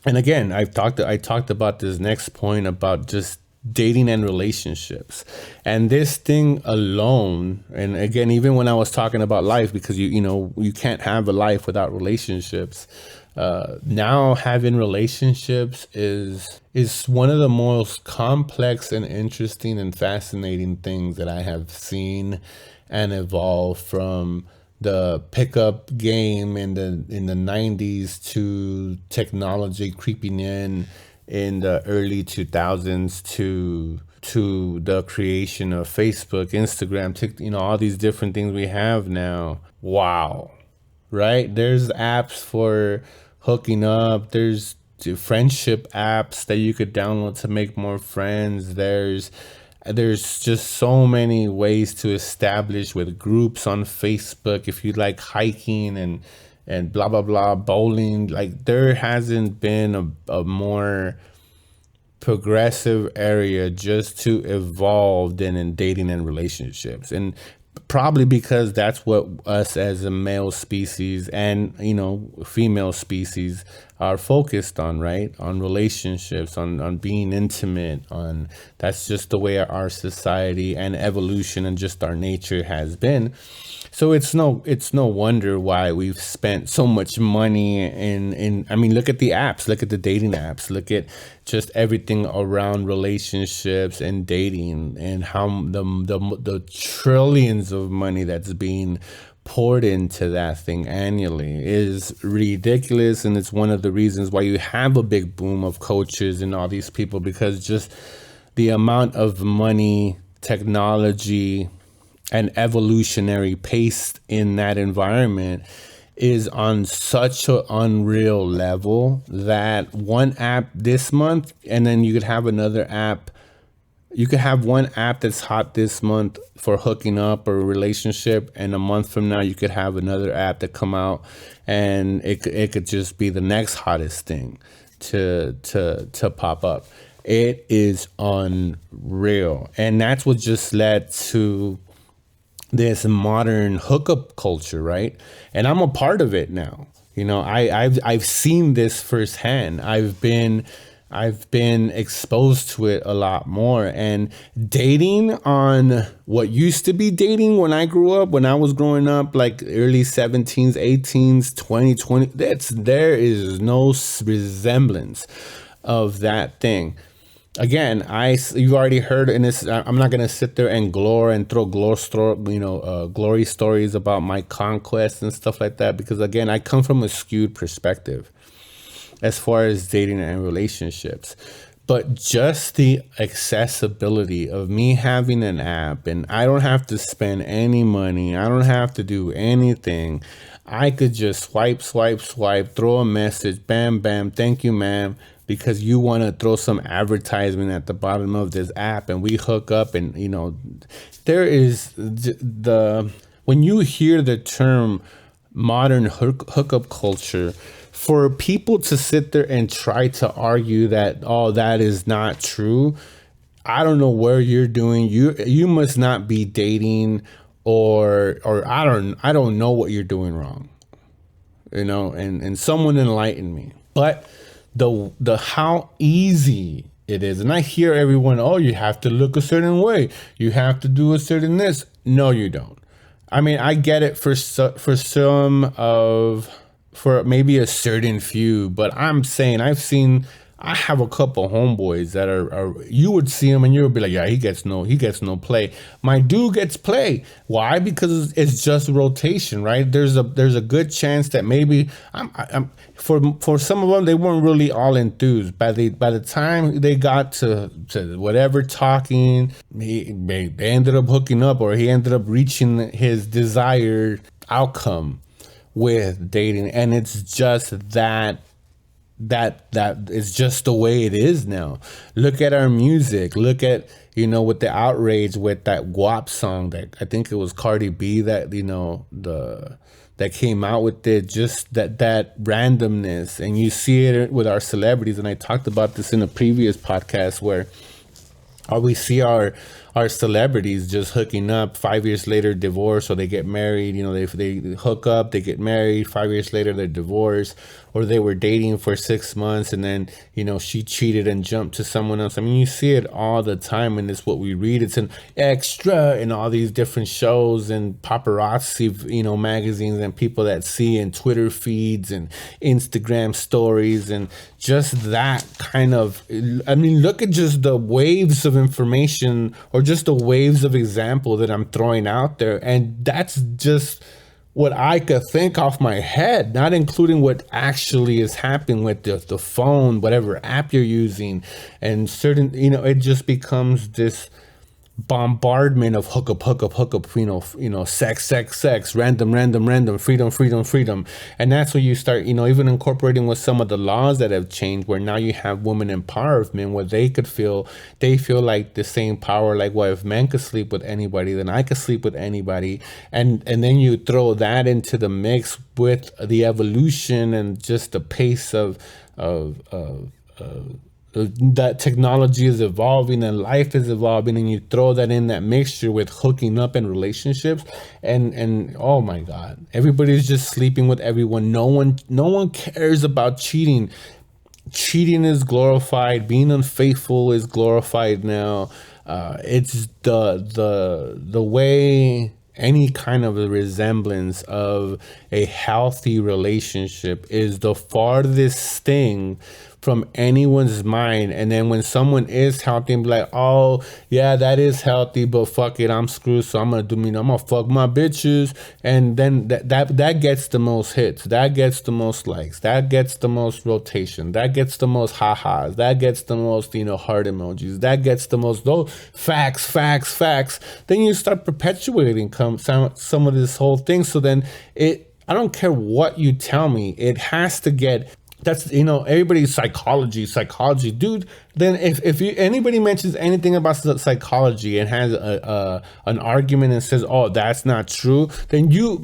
And again, I talked about this next point about just dating and relationships, and this thing alone. And again, even when I was talking about life, because you can't have a life without relationships. Now having relationships is one of the most complex and interesting and fascinating things that I have seen and evolve from the pickup game in the 90s to technology creeping in the early 2000s to the creation of Facebook, Instagram, TikTok, all these different things we have now. Wow. Right? There's apps for hooking up. There's friendship apps that you could download to make more friends. There's just so many ways to establish with groups on Facebook. If you like hiking and blah blah blah, bowling, like there hasn't been a more progressive area just to evolve than in dating and relationships. And probably because that's what us as a male species and female species are focused on, right? On relationships, on being intimate, on that's just the way our society and evolution and just our nature has been. So it's no wonder why we've spent so much money in I mean, look at the apps, look at the dating apps, look at just everything around relationships and dating, and how the trillions of money that's being poured into that thing annually is ridiculous. And it's one of the reasons why you have a big boom of coaches and all these people, because just the amount of money, technology, and evolutionary pace in that environment is on such an unreal level that one app this month, and then you could have another app. You could have one app that's hot this month for hooking up or a relationship, and a month from now you could have another app that come out, and it could just be the next hottest thing to pop up. It is unreal, and that's what just led to this modern hookup culture, right? And I'm a part of it now. I've seen this firsthand. I've been exposed to it a lot more. And dating on what used to be dating when I grew up, when I was growing up, like early 17s, 18s, 2020, there is no resemblance of that thing. Again, you already heard in this. I'm not gonna sit there and throw glory stories about my conquest and stuff like that, because again, I come from a skewed perspective as far as dating and relationships. But just the accessibility of me having an app, and I don't have to spend any money, I don't have to do anything. I could just swipe, swipe, swipe, throw a message, bam, bam, thank you, ma'am, because you want to throw some advertisement at the bottom of this app, and we hook up. And there is when you hear the term modern hookup culture, for people to sit there and try to argue that, oh, that is not true, I don't know where you're doing. You must not be dating, or I don't know what you're doing wrong. And someone enlighten me. But the how easy it is, and I hear everyone, oh, you have to look a certain way, you have to do a certain this. No, you don't. I mean, I get it for maybe a certain few, but I'm saying I have a couple homeboys that are you would see them and you would be like, yeah, he gets no play. My dude gets play. Why? Because it's just rotation, right? There's a good chance that maybe for some of them, they weren't really all enthused. By the time they got to whatever talking, they ended up hooking up, or he ended up reaching his desired outcome with dating. And it's just that is just the way it is now. Look at our music. Look at, with the outrage with that WAP song that I think it was Cardi B that, that came out with it, just that randomness. And you see it with our celebrities. And I talked about this in a previous podcast, where we see our celebrities just hooking up, 5 years later divorce, or they get married. They hook up, they get married, 5 years later they're divorced, or they were dating for 6 months and then she cheated and jumped to someone else. I mean, you see it all the time, and it's what we read. It's an extra in all these different shows and paparazzi magazines, and people that see in Twitter feeds and Instagram stories, and just that kind of, I mean, look at just the waves of information, or just the waves of example that I'm throwing out there. And that's just what I could think off my head, not including what actually is happening with the phone, whatever app you're using, and certain, it just becomes this bombardment of hookup, sex, random, freedom. And that's where you start, even incorporating with some of the laws that have changed, where now you have women empowerment, where they feel like the same power, like, well, if men could sleep with anybody, then I could sleep with anybody. And then you throw that into the mix with the evolution and just the pace of that technology is evolving and life is evolving, and you throw that in that mixture with hooking up and relationships, and oh my God, everybody's just sleeping with everyone. No one cares about cheating. Cheating is glorified. Being unfaithful is glorified now. It's the way any kind of a resemblance of a healthy relationship is the farthest thing from anyone's mind. And then when someone is healthy, and be like, oh yeah, that is healthy, but fuck it, I'm screwed, so I'm gonna fuck my bitches. And then that gets the most hits, that gets the most likes, that gets the most rotation, that gets the most ha-has, that gets the most heart emojis, that gets the most facts. Then you start perpetuating some of this whole thing. So then I don't care what you tell me, it has to get, that's everybody's psychology, dude. Then if anybody mentions anything about psychology and has an argument and says, oh, that's not true, then you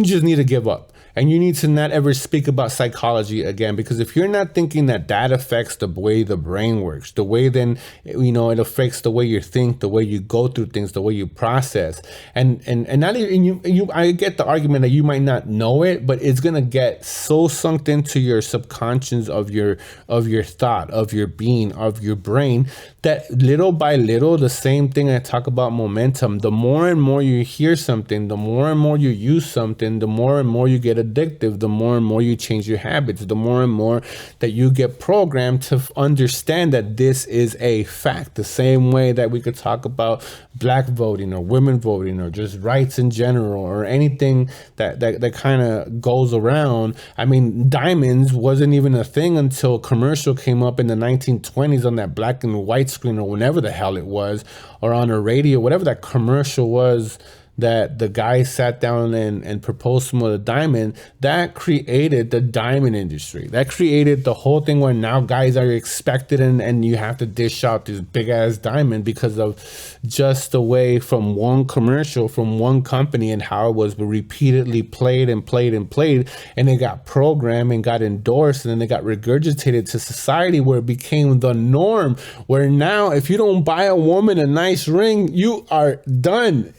just need to give up. And you need to not ever speak about psychology again, because if you're not thinking that that affects the way the brain works, the way then, it affects the way you think, the way you go through things, the way you process. And not even I get the argument that you might not know it, but it's gonna get so sunk into your subconscious of your thought, of your being, of your brain, that little by little, the same thing I talk about momentum, the more and more you hear something, the more and more you use something, the more and more you get addictive, the more and more you change your habits, the more and more that you get programmed to understand that this is a fact. The same way that we could talk about black voting or women voting or just rights in general or anything that kind of goes around. I mean, diamonds wasn't even a thing until a commercial came up in the 1920s on that black and white screen or whenever the hell it was, or on a radio, whatever that commercial was, that the guy sat down and proposed some of the diamond. That created the diamond industry. That created the whole thing where now guys are expected and you have to dish out this big ass diamond because of just the way from one commercial, from one company, and how it was repeatedly played and played and played, and it got programmed and got endorsed, and then it got regurgitated to society where it became the norm, where now if you don't buy a woman a nice ring, you are done.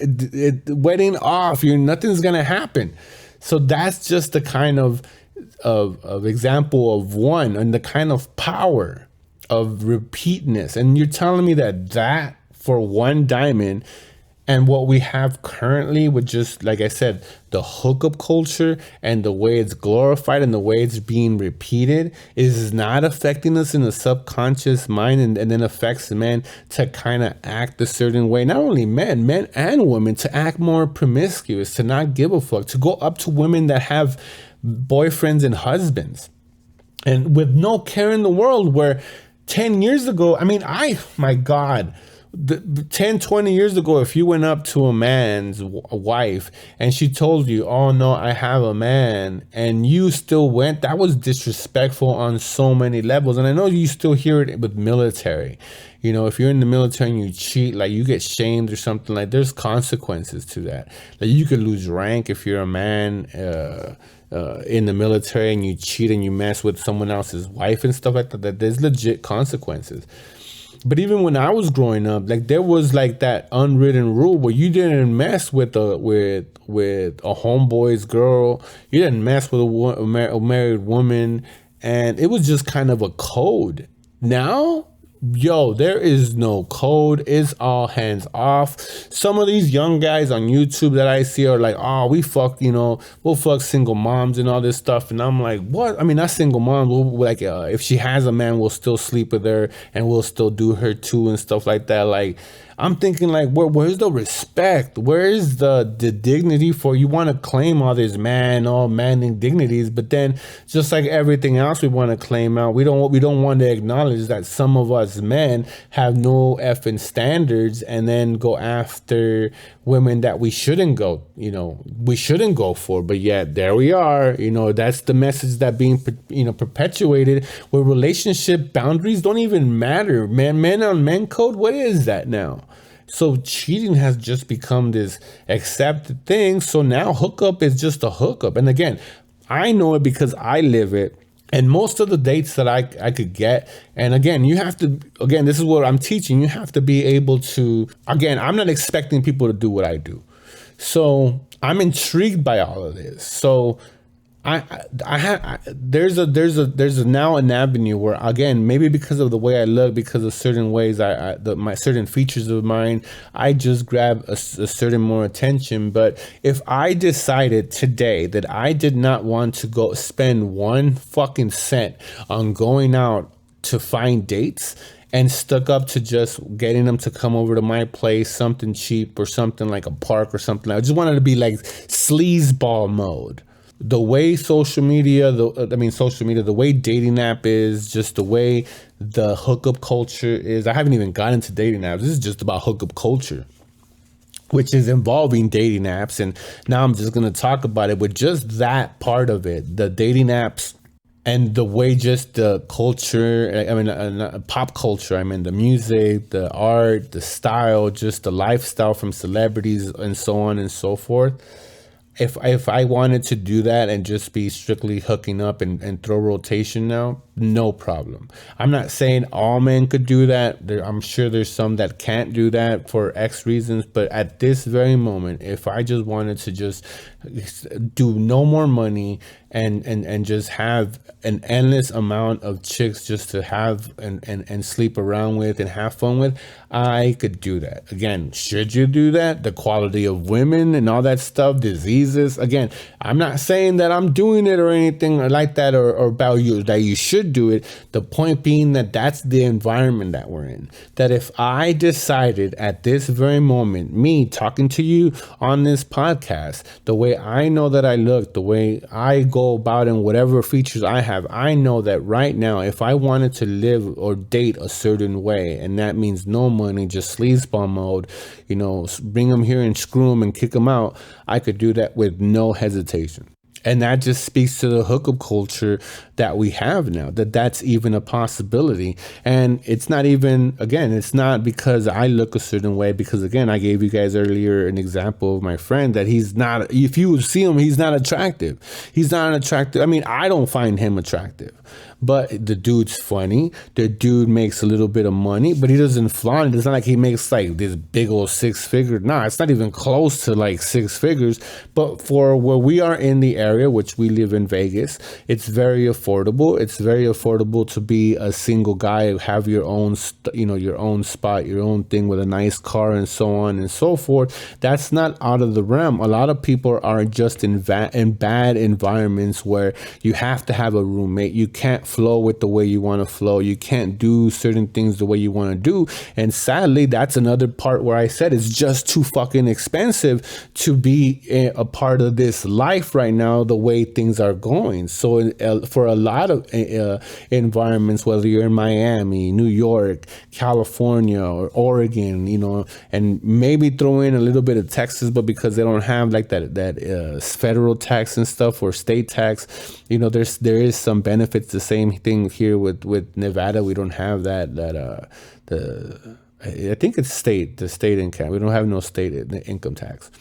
Wedding off, nothing's gonna happen. So that's just the kind of example of one, and the kind of power of repeatness. And you're telling me that for one diamond, and what we have currently with just, like I said, the hookup culture and the way it's glorified and the way it's being repeated is not affecting us in the subconscious mind, and then affects men to kind of act a certain way. Not only men and women, to act more promiscuous, to not give a fuck, to go up to women that have boyfriends and husbands, and with no care in the world. Where 10 years ago, I mean, my God, 10, 20 years ago, if you went up to a man's wife and she told you, oh no, I have a man, and you still went, that was disrespectful on so many levels. And I know you still hear it with military. If you're in the military and you cheat, like, you get shamed or something, like, there's consequences to that. Like, you could lose rank if you're a man in the military and you cheat and you mess with someone else's wife and stuff like that. There's legit consequences. But even when I was growing up, like, there was like that unwritten rule where you didn't mess with a homeboy's girl, you didn't mess with a married woman, and it was just kind of a code. Now, there is no code. It's all hands off. Some of these young guys on YouTube that I see are like, oh, we'll fuck single moms and all this stuff. And I'm like, what? I mean, not single moms. If she has a man, we'll still sleep with her and we'll still do her too and stuff like that. Like, I'm thinking, like, where's the respect? Where is the dignity for, you want to claim all this all manning dignities, but then just like everything else we want to claim out, we don't want to acknowledge that some of us men have no effing standards and then go after women that we shouldn't go for, but yet there we are. That's the message that being perpetuated, where relationship boundaries don't even matter. Men on men code, what is that now? So cheating has just become this accepted thing. So now hookup is just a hookup. And again, I know it because I live it. And most of the dates that I could get, and again, this is what I'm teaching. You have to be able to, again, I'm not expecting people to do what I do. So I'm intrigued by all of this. So there's now an avenue where, again, maybe because of the way I look, because of certain ways my certain features of mine, I just grab a certain more attention. But if I decided today that I did not want to go spend one fucking cent on going out to find dates, and stuck up to just getting them to come over to my place, something cheap or something like a park or something, I just wanted to be like sleazeball mode. The way social media, the way dating app is, just the way the hookup culture is. I haven't even gotten into dating apps. This is just about hookup culture, which is involving dating apps. And now I'm just going to talk about it with just that part of it, the dating apps, and the way just the culture, pop culture, the music, the art, the style, just the lifestyle from celebrities and so on and so forth. If I wanted to do that and just be strictly hooking up and throw rotation now, no problem. I'm not saying all men could do that. I'm sure there's some that can't do that for X reasons, but at this very moment, if I just wanted to just do no more money and just have an endless amount of chicks just to have and sleep around with and have fun with, I could do that. Again, should you do that? The quality of women and all that stuff, diseases. Again, I'm not saying that I'm doing it or anything like that, or about you that you should do it. The point being that that's the environment that we're in. That if I decided at this very moment, me talking to you on this podcast, the way I know that I look, the way I go about and whatever features I have, I know that right now, if I wanted to live or date a certain way, and that means no money, just sleazeball mode, bring them here and screw them and kick them out, I could do that with no hesitation. And that just speaks to the hookup culture that we have now, that's even a possibility. And it's not even, again, it's not because I look a certain way, because again, I gave you guys earlier an example of my friend that he's not, if you would see him, he's not attractive. He's not attractive. I mean, I don't find him attractive. But the dude's funny. The dude makes a little bit of money, but he doesn't flaunt it. It's not like he makes like this big old 6 figure. Nah, it's not even close to like 6 figures. But for where we are in the area, which we live in Vegas, it's very affordable. It's very affordable to be a single guy, have your own, your own spot, your own thing with a nice car and so on and so forth. That's not out of the realm. A lot of people are just in bad environments where you have to have a roommate. You can't flow with the way you want to flow. You can't do certain things the way you want to do. And sadly, that's another part where I said it's just too fucking expensive to be a part of this life right now, the way things are going. So for a lot of environments, whether you're in Miami, New York, California, or Oregon, and maybe throw in a little bit of Texas, but because they don't have like that federal tax and stuff or state tax, there is some benefits to same thing here with Nevada. We don't have I think it's the state income. We don't have no state income tax.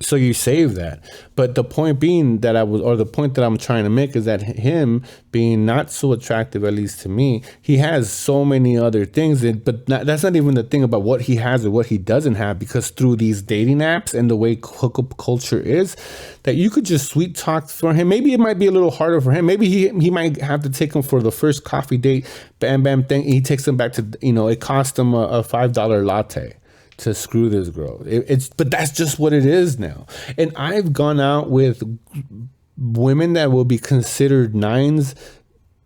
So you save that. But the point being that the point that I'm trying to make is that him being not so attractive, at least to me, he has so many other things. That's not even the thing about what he has or what he doesn't have, because through these dating apps and the way hookup culture is, that you could just sweet talk for him. Maybe it might be a little harder for him. Maybe he might have to take him for the first coffee date, bam, bam, thing. He takes him back to, it cost him a $5 latte to screw this girl. But that's just what it is now. And I've gone out with women that will be considered 9s,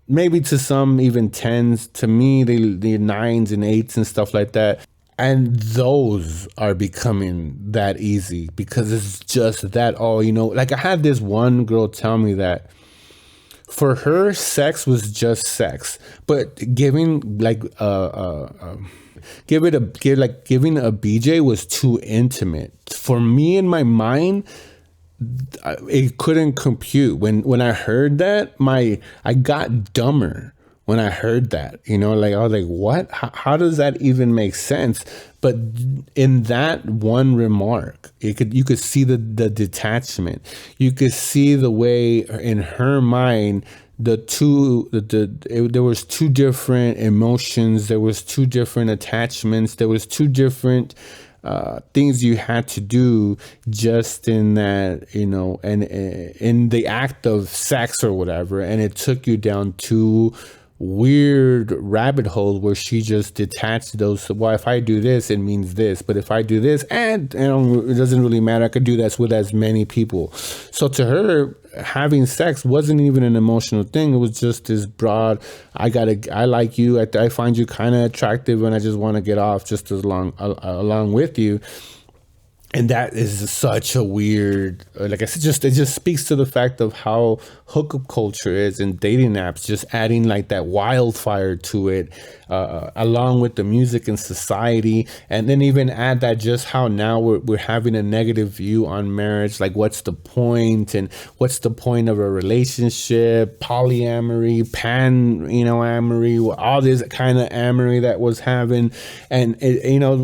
maybe to some even 10s. To me, they're 9s and 8s and stuff like that. And those are becoming that easy because it's just that, like I had this one girl tell me that for her, sex was just sex, but giving giving a BJ was too intimate for me. In my mind, it couldn't compute. When I heard that, I got dumber when I heard that. I was like, what? How does that even make sense? But in that one remark, you could see the detachment. You could see the way in her mind there was 2 different emotions. There was 2 different attachments. There was 2 different things you had to do just in that, and in the act of sex or whatever. And it took you down 2 weird rabbit hole where she just detached those. Well, if I do this, it means this, but if I do this, and it doesn't really matter, I could do this with as many people. So to her, having sex wasn't even an emotional thing. It was just this broad, I like you, I find you kind of attractive, and I just want to get off just as along with you. And that is such a weird, like I said, it just speaks to the fact of how hookup culture is, and dating apps just adding like that wildfire to it, along with the music and society. And then even add that just how now we're having a negative view on marriage. Like, what's the point? And what's the point of a relationship? Polyamory, amory, all this kind of amory that was having. And,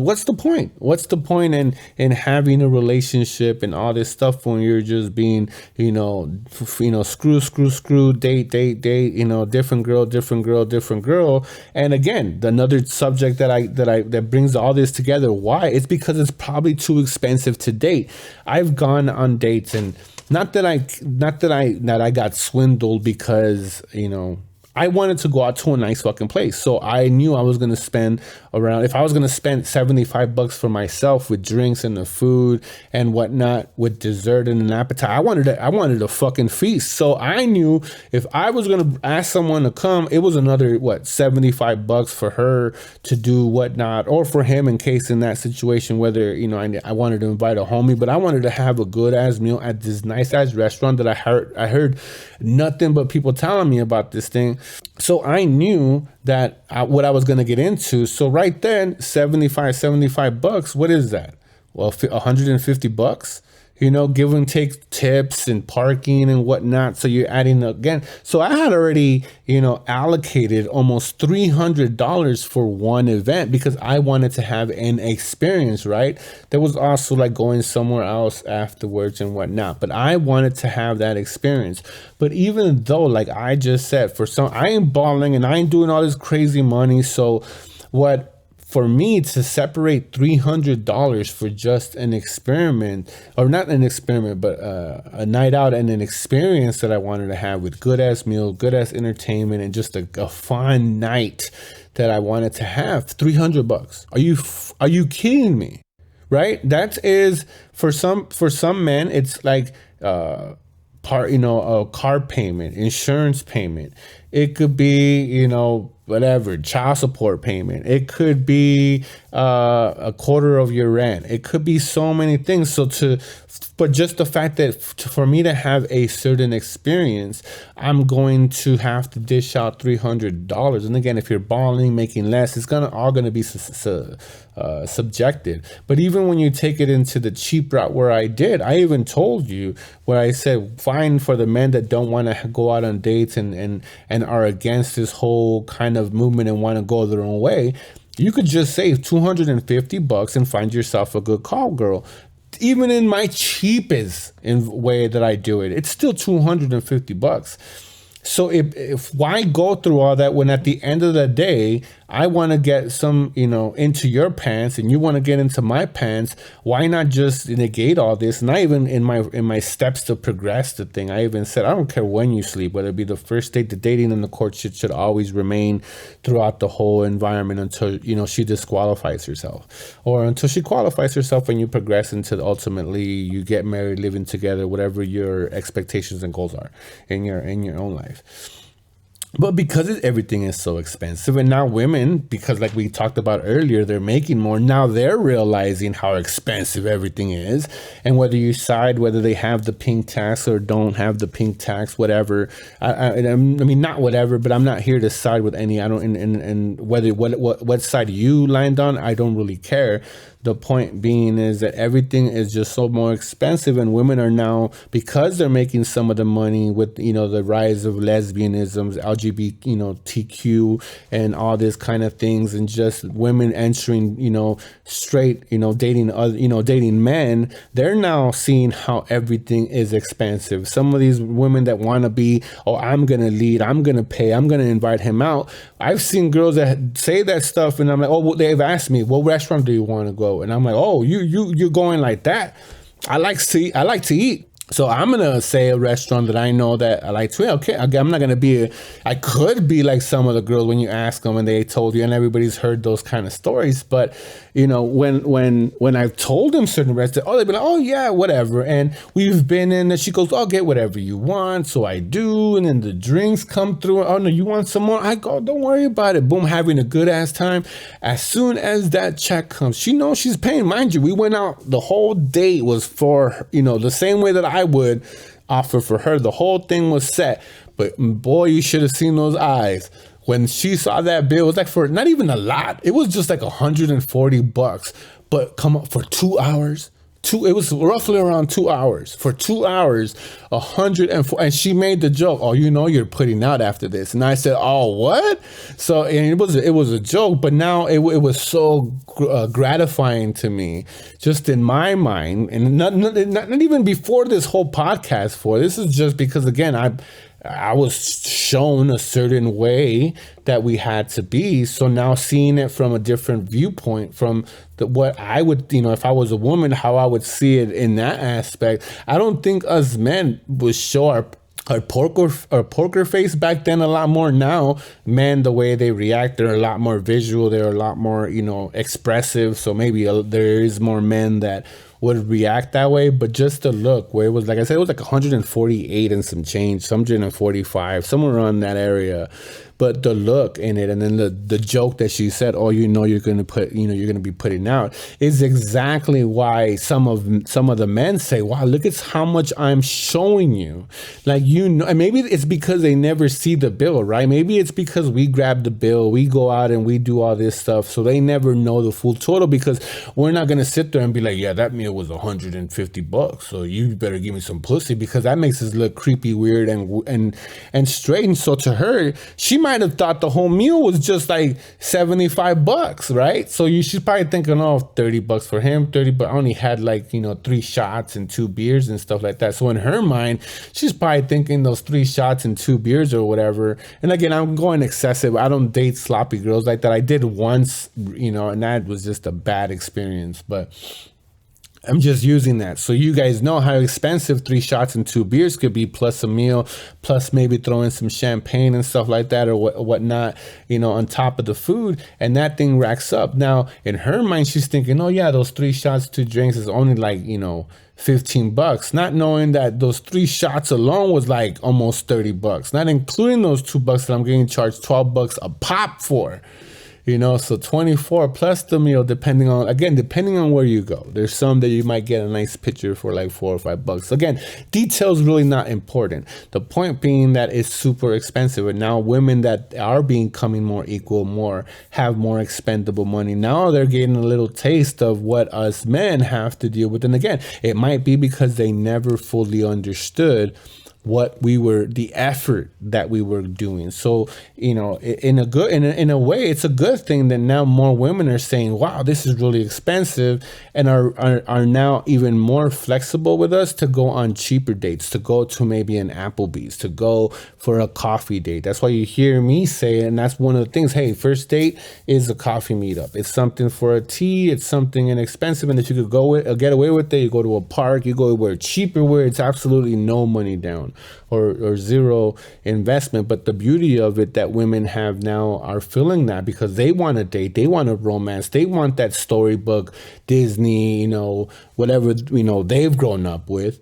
what's the point? What's the point in having having a relationship and all this stuff when you're just being, screw, date, different girl. And again, another subject that brings all this together. Why? It's because it's probably too expensive to date. I've gone on dates, and not that I got swindled, because I wanted to go out to a nice fucking place. So I knew I was going to spend if I was going to spend $75 for myself with drinks and the food and whatnot, with dessert and an appetite, I wanted a fucking feast. So I knew if I was going to ask someone to come, it was another, $75 for her to do whatnot, or for him in case in that situation, whether, I wanted to invite a homie, but I wanted to have a good ass meal at this nice ass restaurant that I heard nothing but people telling me about this thing. So I knew that what I was going to get into. So right then, $75, what is that? Well, $150, give and take tips and parking and whatnot. So you're adding again. So I had already, allocated almost $300 for one event, because I wanted to have an experience, right? There was also like going somewhere else afterwards and whatnot, but I wanted to have that experience. But even though, like I just said, I ain't balling and I ain't doing all this crazy money. So for me to separate $300 for just an experiment, or not an experiment, but a night out and an experience that I wanted to have with good ass meal, good ass entertainment, and just a fun night that I wanted to have, $300. Are you kidding me? Right? That is, for some men, it's like a car payment, insurance payment. It could be, whatever, child support payment. It could be a quarter of your rent. It could be so many things. But just the fact that for me to have a certain experience, I'm going to have to dish out $300. And again, if you're balling, making less, it's all gonna be subjective. But even when you take it into the cheap route, where I even told you, where I said, fine for the men that don't want to go out on dates and are against this whole kind of movement and want to go their own way, you could just save $250 and find yourself a good call girl. Even in my cheapest way that I do it, it's still $250. So if why go through all that when at the end of the day, I want to get some, into your pants and you want to get into my pants? Why not just negate all this? And I even in my steps to progress the thing, I even said, I don't care when you sleep, whether it be the first date, the dating and the courtship should always remain throughout the whole environment until, she disqualifies herself, or until she qualifies herself and you progress into ultimately you get married, living together, whatever your expectations and goals are in your own life. But because everything is so expensive, and now women, because like we talked about earlier, they're making more. Now they're realizing how expensive everything is. And whether they have the pink tax or don't have the pink tax, whatever. I mean, not whatever, but I'm not here to side with any. I don't, and whether what side you land on, I don't really care. The point being is that everything is just so more expensive, and women are now, because they're making some of the money with, the rise of lesbianism, LGBTQ, and all this kind of things, and just women entering, straight, dating other, dating men. They're now seeing how everything is expensive. Some of these women that want to be, I'm going to lead, I'm going to pay, I'm going to invite him out. I've seen girls that say that stuff, and I'm like, they've asked me, what restaurant do you want to go? And I'm like, you're going like that. I like to eat. So I'm going to say a restaurant that I know that I like to eat. Okay, I'm not going to I could be like some of the girls when you ask them and they told you, and everybody's heard those kind of stories. But, when I've told them certain restaurants, they've been like, oh yeah, whatever. And we've been in, and she goes, I'll get whatever you want. So I do. And then the drinks come through. Oh no, you want some more? I go, don't worry about it. Boom, having a good ass time. As soon as that check comes, she knows she's paying. Mind you, we went out, the whole date was for, the same way that I would offer for her. The whole thing was set. But boy, you should have seen those eyes. When she saw that bill, it was like for not even a lot. It was just like $140, but come up for 2 hours. It was roughly around 2 hours. For 2 hours, 104. And she made the joke, oh, you're putting out after this. And I said, oh, what? So, and it was a joke, but now it was so gratifying to me, just in my mind, and not even before this whole podcast. This is just because, again, I was shown a certain way that we had to be. So now seeing it from a different viewpoint, from what I would, if I was a woman, how I would see it in that aspect. I don't think us men would show our poker face back then a lot more. Now, men, the way they react, they're a lot more visual. They're a lot more, expressive. So maybe there is more men that would react that way. But just the look, where it was, like I said, it was like 148 and some change, 145, somewhere around that area. But the look in it, and then the joke that she said, oh, you're going to be putting out, is exactly why some of the men say, wow, look at how much I'm showing you. Like, and maybe it's because they never see the bill, right? Maybe it's because we grab the bill, we go out and we do all this stuff, so they never know the full total, because we're not going to sit there and be like, yeah, that meal was $150, so you better give me some pussy, because that makes us look creepy, weird, and strange. So to her, she might have thought the whole meal was just like $75, right? So she's probably thinking, oh, $30 for him, 30, but I only had 3 shots and 2 beers and stuff like that. So in her mind, she's probably thinking those 3 shots and 2 beers or whatever. And again, I'm going excessive. I don't date sloppy girls like that. I did once, and that was just a bad experience, but I'm just using that so you guys know how expensive 3 shots and 2 beers could be, plus a meal, plus maybe throw in some champagne and stuff like that, or whatnot, on top of the food, and that thing racks up. Now, in her mind, she's thinking, oh yeah, those 3 shots, 2 drinks is only $15, not knowing that those 3 shots alone was like almost $30, not including those $2 that I'm getting charged $12 a pop for. So 24 plus the meal, depending on where you go. There's some that you might get a nice picture for like $4 or $5. Again, details really not important. The point being that it's super expensive. And now women that are becoming more equal, have more expendable money, now they're getting a little taste of what us men have to deal with. And again, it might be because they never fully understood the effort that we were doing. So, in a way, it's a good thing that now more women are saying, wow, this is really expensive, and are now even more flexible with us to go on cheaper dates, to go to maybe an Applebee's, to go for a coffee date. That's why you hear me say, and that's one of the things, hey, first date is a coffee meetup. It's something for a tea, it's something inexpensive, and that you could go with, get away with it. You go to a park, you go where it's cheaper, where it's absolutely no money down, or zero investment. But the beauty of it that women have now are feeling that, because they want a date, they want a romance, they want that storybook Disney, whatever, they've grown up with.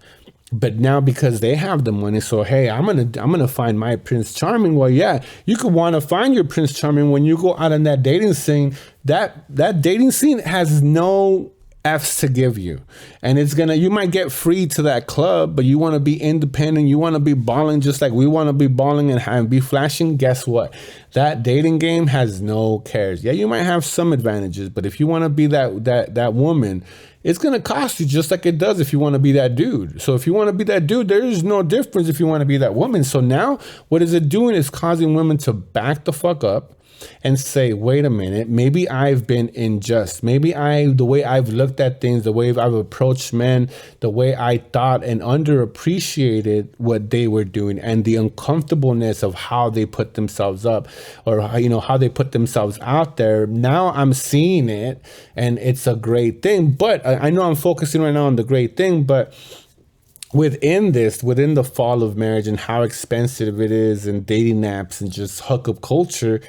But now, because they have the money, so hey, I'm gonna find my Prince Charming. Well, yeah, you could want to find your Prince Charming when you go out on that dating scene. That dating scene has no F's to give you, and you might get free to that club, but you want to be independent, you want to be balling just like we want to be balling and be flashing. Guess what? That dating game has no cares. Yeah, you might have some advantages, but if you want to be that woman, it's going to cost you just like it does if you want to be that dude. So if you want to be that dude, there's no difference if you want to be that woman. So now what is it doing? Is causing women to back the fuck up and say, wait a minute, maybe I've been unjust. Maybe the way I've looked at things, the way I've approached men, the way I thought and underappreciated what they were doing, and the uncomfortableness of how they put themselves up, or how they put themselves out there. Now I'm seeing it, and it's a great thing. But I know I'm focusing right now on the great thing, but within the fall of marriage and how expensive it is, and dating apps and just hookup culture,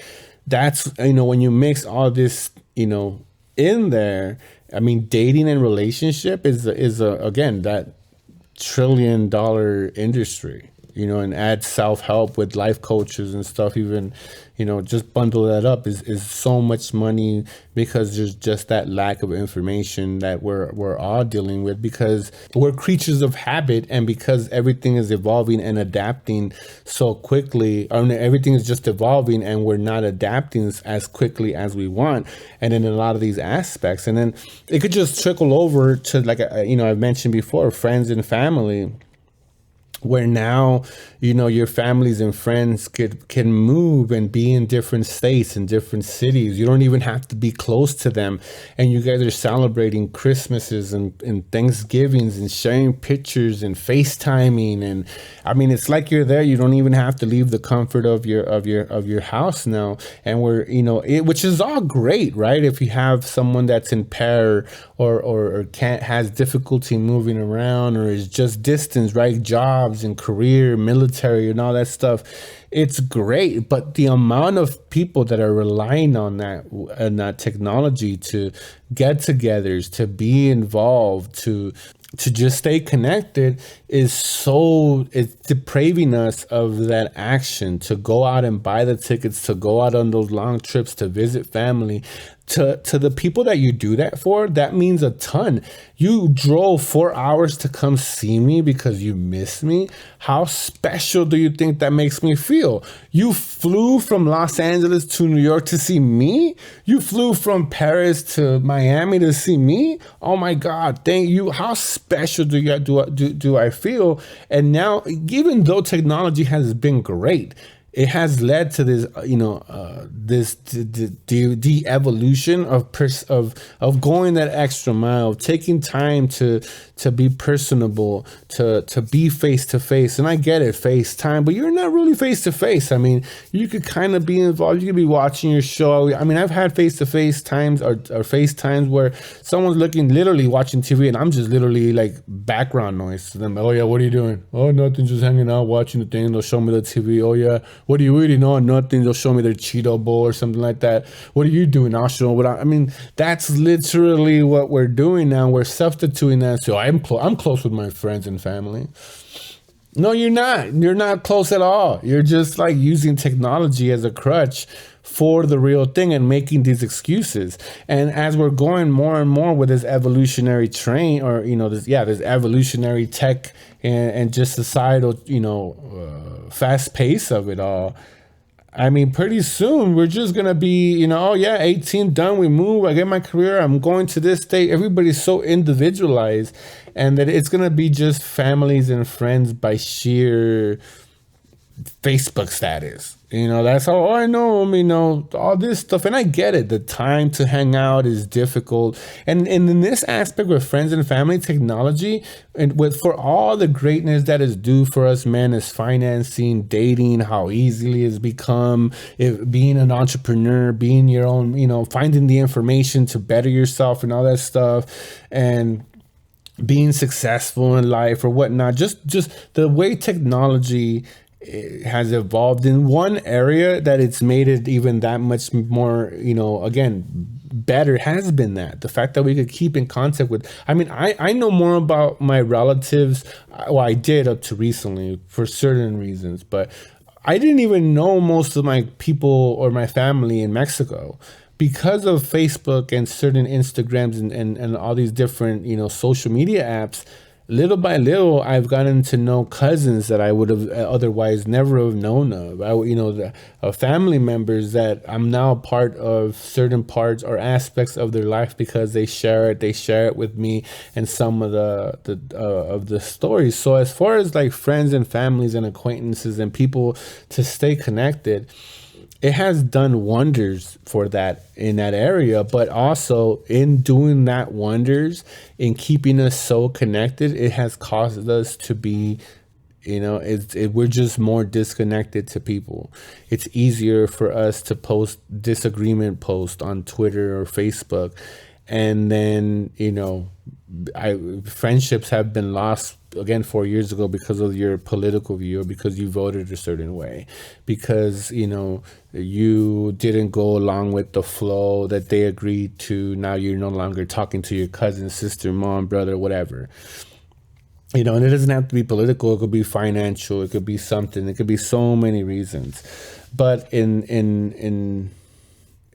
that's, when you mix all this, in there, I mean, dating and relationship is again, that $1 trillion industry. and add self-help with life coaches and stuff, even, just bundle that up is so much money, because there's just that lack of information that we're all dealing with, because we're creatures of habit, and because everything is evolving and adapting so quickly. Everything is just evolving, and we're not adapting as quickly as we want, and in a lot of these aspects. And then it could just trickle over to, like, I've mentioned before, friends and family, where now, your families and friends can move and be in different states and different cities. You don't even have to be close to them, and you guys are celebrating Christmases and Thanksgivings and sharing pictures and FaceTiming. And I mean, it's like you're there. You don't even have to leave the comfort of your house now. And we're, which is all great, right? If you have someone that's impaired or can't, has difficulty moving around, or is just distance, right? Jobs and career, military, and all that stuff, it's great. But the amount of people that are relying on that technology to get togethers, to be involved, to just stay connected, it's depraving us of that action, to go out and buy the tickets, to go out on those long trips, to visit family. To the people that you do that for, that means a ton. You drove 4 hours to come see me because you miss me. How special do you think that makes me feel? You flew from Los Angeles to New York to see me? You flew from Paris to Miami to see me? Oh my God, thank you. How special do I feel? And now, even though technology has been great, it has led to this, this de-evolution of going that extra mile, taking time to be personable, to be face to face. And I get it, FaceTime, but you're not really face to face. I mean, you could kind of be involved. You could be watching your show. I mean, I've had face to face times or FaceTimes where someone's literally watching TV, and I'm just literally like background noise to them. Oh yeah, what are you doing? Oh, nothing, just hanging out, watching the thing. They'll show me the TV. Oh yeah, what are you eating? Oh, nothing. They'll show me their Cheeto bowl or something like that. What are you doing? I'll show them I mean, that's literally what we're doing now. We're substituting that. So I'm close with my friends and family. No, you're not. You're not close at all. You're just like using technology as a crutch for the real thing and making these excuses. And as we're going more and more with this evolutionary train, or this evolutionary tech and just societal, fast pace of it all, I mean, pretty soon we're just gonna be, 18, done, we move, I get my career, I'm going to this state. Everybody's so individualized, and that it's gonna be just families and friends by sheer Facebook status. That's all I know. All this stuff. And I get it. The time to hang out is difficult. And in this aspect with friends and family, technology, and for all the greatness that is due for us men, is financing, dating, how easily it's become, being an entrepreneur, being your own, finding the information to better yourself and all that stuff, and being successful in life or whatnot. Just the way technology has evolved in one area, that it's made it even that much more, again, better, has been that the fact that we could keep in contact with. I mean, I know more about my relatives. Well, I did up to recently for certain reasons, but I didn't even know most of my people or my family in Mexico. Because of Facebook and certain Instagrams and all these different, social media apps, little by little, I've gotten to know cousins that I would have otherwise never have known of. Family members that I'm now a part of certain parts or aspects of their life because they share it. They share it with me and some of the stories. So as far as like friends and families and acquaintances and people to stay connected, it has done wonders for that in that area, but also in doing that wonders, in keeping us so connected, it has caused us to be, we're just more disconnected to people. It's easier for us to post disagreement posts on Twitter or Facebook. And then, friendships have been lost again 4 years ago because of your political view, or because you voted a certain way, because you didn't go along with the flow that they agreed to. Now you're no longer talking to your cousin, sister, mom, brother, whatever. And it doesn't have to be political. It could be financial. It could be something. It could be so many reasons. But in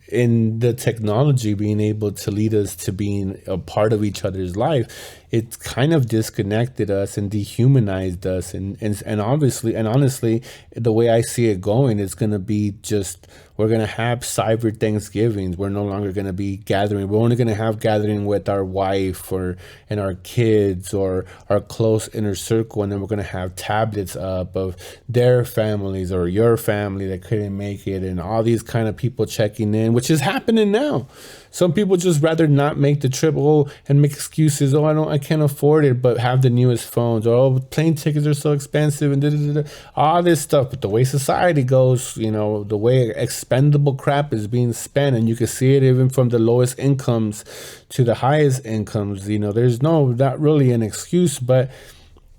the technology being able to lead us to being a part of each other's life, it's kind of disconnected us and dehumanized us. And obviously and honestly, the way I see it going, it's going to be just, we're going to have cyber Thanksgivings. We're no longer going to be gathering. We're only going to have gathering with our wife or and our kids or our close inner circle. And then we're going to have tablets up of their families or your family that couldn't make it, and all these kind of people checking in, which is happening now. Some people just rather not make the trip, and make excuses. I can't afford it, but have the newest phones. Or plane tickets are so expensive, and all this stuff. But the way society goes, the way expendable crap is being spent, and you can see it even from the lowest incomes to the highest incomes. There's not really an excuse, but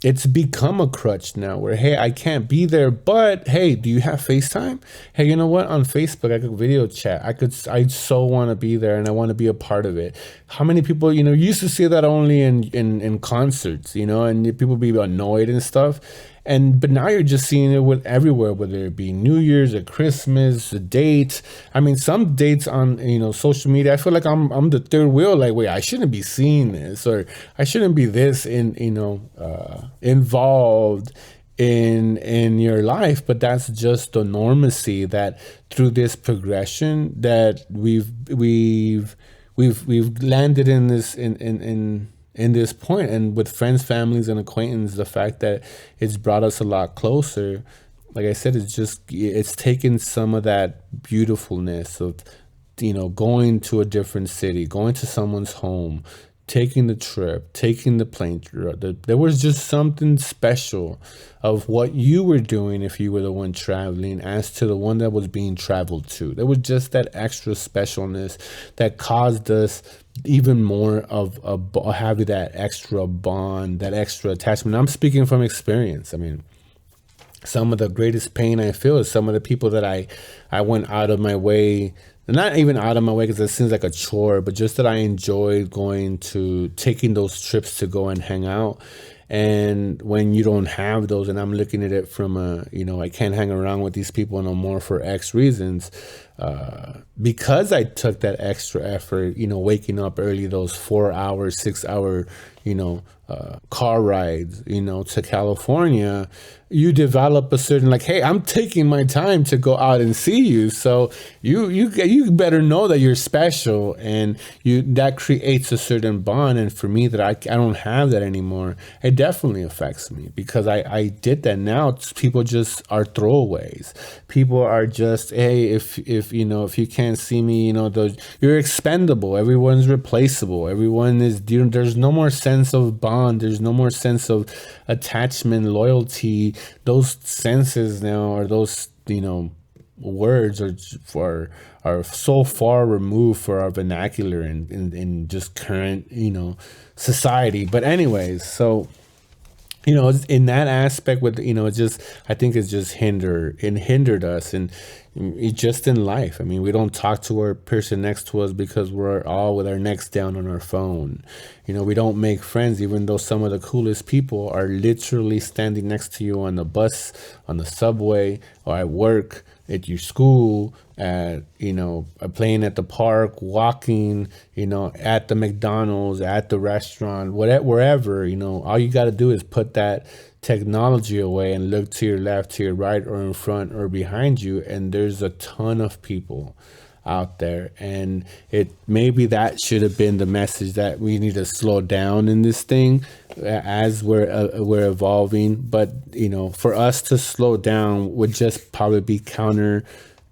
it's become a crutch now where, hey, I can't be there, but hey, do you have FaceTime? Hey, you know what? On Facebook, I could video chat. I so want to be there and I want to be a part of it. How many people, you used to see that only in concerts, and people be annoyed and stuff. But now you're just seeing it with everywhere, whether it be New Year's or Christmas, a date. I mean, some dates on social media, I feel like I'm the third wheel. Like, wait, I shouldn't be seeing this, or I shouldn't be this involved in your life. But that's just the normacy that through this progression that we've landed in this in this point. And with friends, families, and acquaintances, the fact that it's brought us a lot closer, like I said, it's taken some of that beautifulness of going to a different city, going to someone's home, taking the trip, taking the plane trip. There was just something special of what you were doing if you were the one traveling as to the one that was being traveled to. There was just that extra specialness that caused us even more of having that extra bond, that extra attachment. I'm speaking from experience. I mean, some of the greatest pain I feel is some of the people that I went out of my way, not even out of my way because it seems like a chore, but just that I enjoyed taking those trips to go and hang out. And when you don't have those, and I'm looking at it from I can't hang around with these people no more for X reasons, because I took that extra effort, waking up early, those 4 hour, 6 hour, car rides, to California. You develop a certain, like, hey, I'm taking my time to go out and see you, so you better know that you're special, and that creates a certain bond. And for me, that I don't have that anymore, it definitely affects me because I did that. Now people just are throwaways. People are just, hey, if you can't see me, you're expendable. Everyone's replaceable. Everyone is. There's no more sense of bond. There's no more sense of attachment, loyalty. Those senses now, or those words are so far removed for our vernacular in just current society. But anyways, so in that aspect, with I think it's just hindered us, and it just in life. I mean, we don't talk to our person next to us because we're all with our necks down on our phone. We don't make friends, even though some of the coolest people are literally standing next to you on the bus, on the subway, or at work, at your school, at playing at the park, walking, at the McDonald's, at the restaurant, wherever. All you got to do is put that technology away and look to your left, to your right, or in front or behind you, and there's a ton of people out there. And maybe that should have been the message, that we need to slow down in this thing as we're evolving. But for us to slow down would just probably be counter,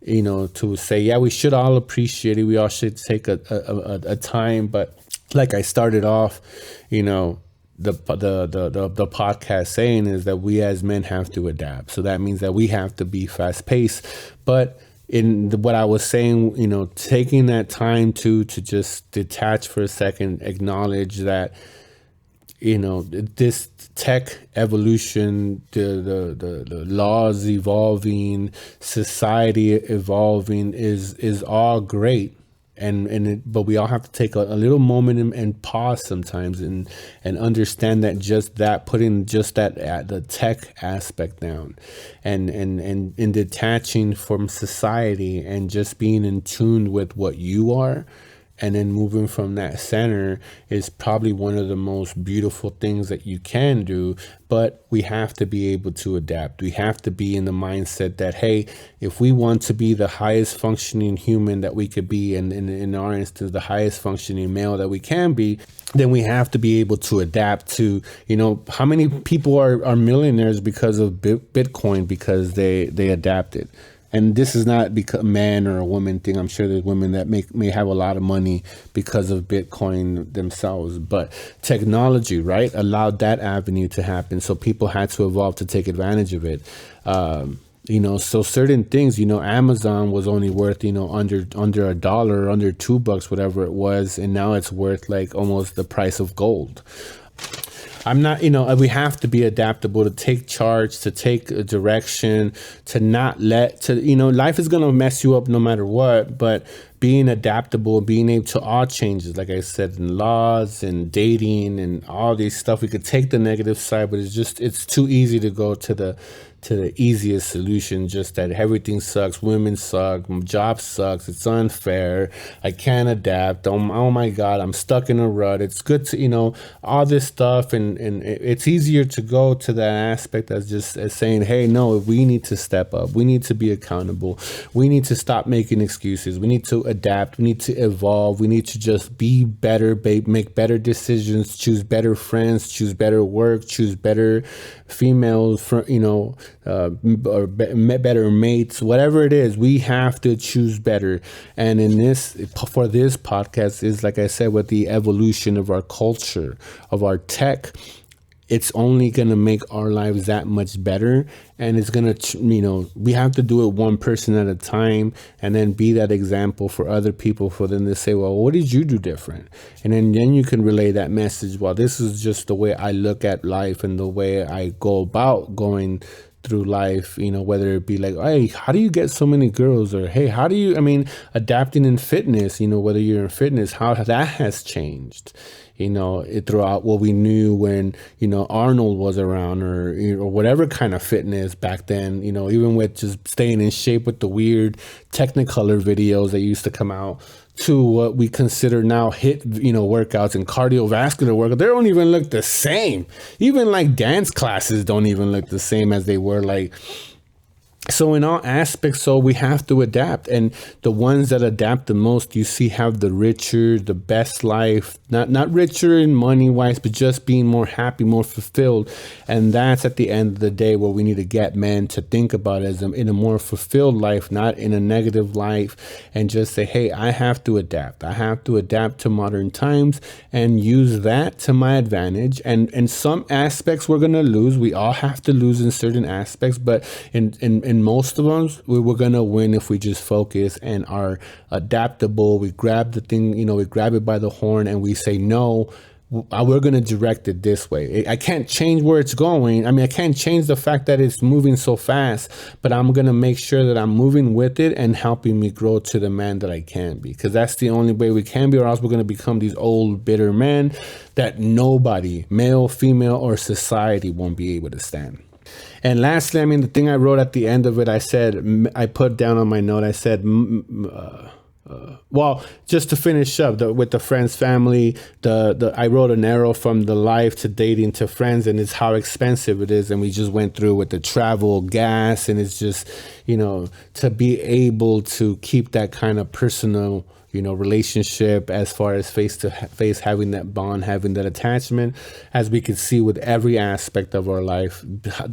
to say, yeah, we should all appreciate it, we all should take a time. But like I started off, the podcast saying is that we as men have to adapt. So that means that we have to be fast paced. But in what I was saying, taking that time to just detach for a second, acknowledge that, this tech evolution, the laws evolving, society evolving is all great. But we all have to take a little moment and pause sometimes and understand that just that putting just that the tech aspect down and detaching from society and just being in tune with what you are, and then moving from that center is probably one of the most beautiful things that you can do. But we have to be able to adapt. We have to be in the mindset that, hey, if we want to be the highest functioning human that we could be, and in our instance, the highest functioning male that we can be, then we have to be able to adapt to, how many people are millionaires because of Bitcoin, because they adapted. And this is not because a man or a woman thing. I'm sure there's women that may have a lot of money because of Bitcoin themselves. But technology, right, allowed that avenue to happen. So people had to evolve to take advantage of it. So certain things, Amazon was only worth, under $1, under $2, whatever it was. And now it's worth like almost the price of gold. I'm not, we have to be adaptable, to take charge, to take a direction, to not life is going to mess you up no matter what, but being adaptable, being able to all changes, like I said, in laws and dating and all these stuff, we could take the negative side, but it's too easy to go to the easiest solution, just that everything sucks, women suck, my job sucks, it's unfair, I can't adapt, oh my God, I'm stuck in a rut. It's good to, all this stuff, and it's easier to go to that aspect as just as saying, hey, no, we need to step up, we need to be accountable, we need to stop making excuses, we need to adapt, we need to evolve, we need to just be better, make better decisions, choose better friends, choose better work, choose better females, or better mates, whatever it is, we have to choose better. And for this podcast is, like I said, with the evolution of our culture, of our tech, it's only going to make our lives that much better. And it's going to, we have to do it one person at a time, and then be that example for other people, for them to say, well, what did you do different? And then you can relay that message. Well, this is just the way I look at life and the way I go about going through life, whether it be like, hey, how do you get so many girls? Or, hey, how do you, adapting in fitness, whether you're in fitness, how that has changed, throughout what we knew when, Arnold was around, or whatever kind of fitness back then, even with just staying in shape with the weird Technicolor videos that used to come out, to what we consider now workouts and cardiovascular workout. They don't even look the same. Even like dance classes don't even look the same as they were like. So in all aspects, so we have to adapt, and the ones that adapt the most, you see, have the richer, the best life, not richer in money wise, but just being more happy, more fulfilled. And that's at the end of the day where we need to get men to think about as in a more fulfilled life, not in a negative life, and just say, hey, I have to adapt. I have to adapt to modern times and use that to my advantage. And in some aspects we're going to lose. We all have to lose in certain aspects, but in most of them, we're going to win if we just focus and are adaptable. We grab the thing, we grab it by the horn and we say, no, we're going to direct it this way. I can't change where it's going. I can't change the fact that it's moving so fast, but I'm going to make sure that I'm moving with it and helping me grow to the man that I can be, because that's the only way we can be, or else we're going to become these old, bitter men that nobody, male, female, or society, won't be able to stand. And lastly, the thing I wrote at the end of it, I put down on my note, I said, well, just to finish up with the friends, family, I wrote an arrow from the life to dating to friends, and it's how expensive it is. And we just went through with the travel, gas, and it's just, to be able to keep that kind of personal, relationship, as far as face to face, having that bond, having that attachment, as we could see with every aspect of our life,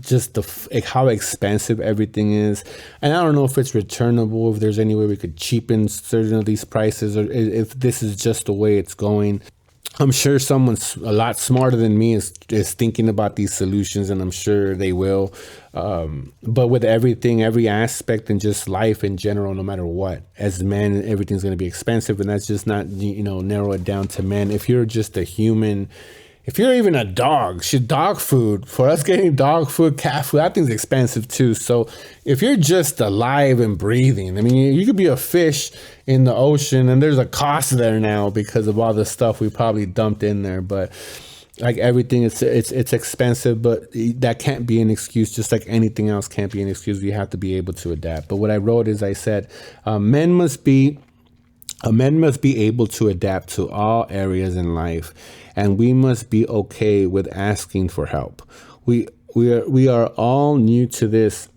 just how expensive everything is. And I don't know if it's returnable, if there's any way we could cheapen certain of these prices, or if this is just the way it's going. I'm sure someone's a lot smarter than me is thinking about these solutions, and I'm sure they will. But with everything, every aspect, and just life in general, no matter what, as men, everything's going to be expensive. And that's just not, narrow it down to men. If you're just a human if you're even a dog, shit, dog food, for us getting dog food, cat food, that thing's expensive too. So if you're just alive and breathing, I mean, you could be a fish in the ocean, and there's a cost there now because of all the stuff we probably dumped in there. But like everything, it's expensive, but that can't be an excuse. Just like anything else can't be an excuse. You have to be able to adapt. But what I wrote is, I said, men must be able to adapt to all areas in life, and we must be okay with asking for help. We are all new to this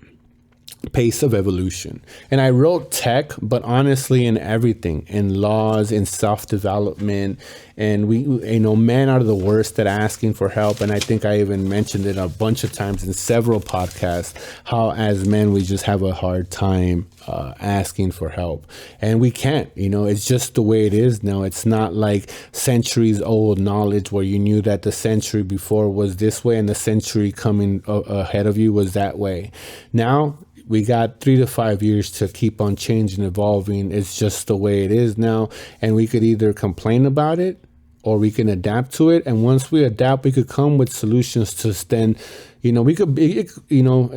pace of evolution. And I wrote tech, but honestly, in everything, in laws, in self-development, and men are the worst at asking for help. And I think I even mentioned it a bunch of times in several podcasts, how as men, we just have a hard time asking for help. And we can't, it's just the way it is now. It's not like centuries old knowledge where you knew that the century before was this way and the century coming ahead of you was that way. Now, we got 3 to 5 years to keep on changing, evolving. It's just the way it is now. And we could either complain about it or we can adapt to it. And once we adapt, we could come with solutions to then, we could,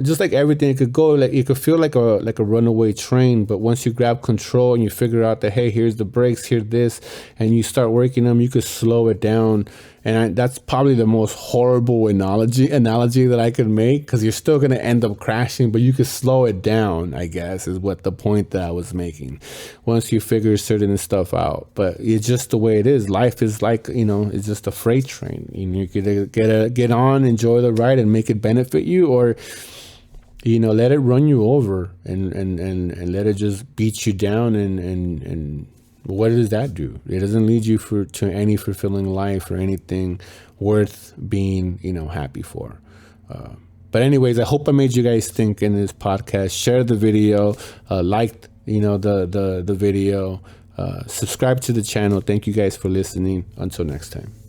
just like everything, it could go like, it could feel like a runaway train. But once you grab control and you figure out that, hey, here's the brakes, here's this, and you start working them, you could slow it down. And that's probably the most horrible analogy that I could make, because you're still going to end up crashing, but you could slow it down, I guess, is what the point that I was making, once you figure certain stuff out. But it's just the way it is. Life is like, it's just a freight train. You could get on, enjoy the ride, and make it benefit you, or let it run you over and let it just beat you down, and what does that do? It doesn't lead you to any fulfilling life or anything worth being, happy for. But anyways, I hope I made you guys think in this podcast. Share the video, like, the video, subscribe to the channel. Thank you guys for listening. Until next time.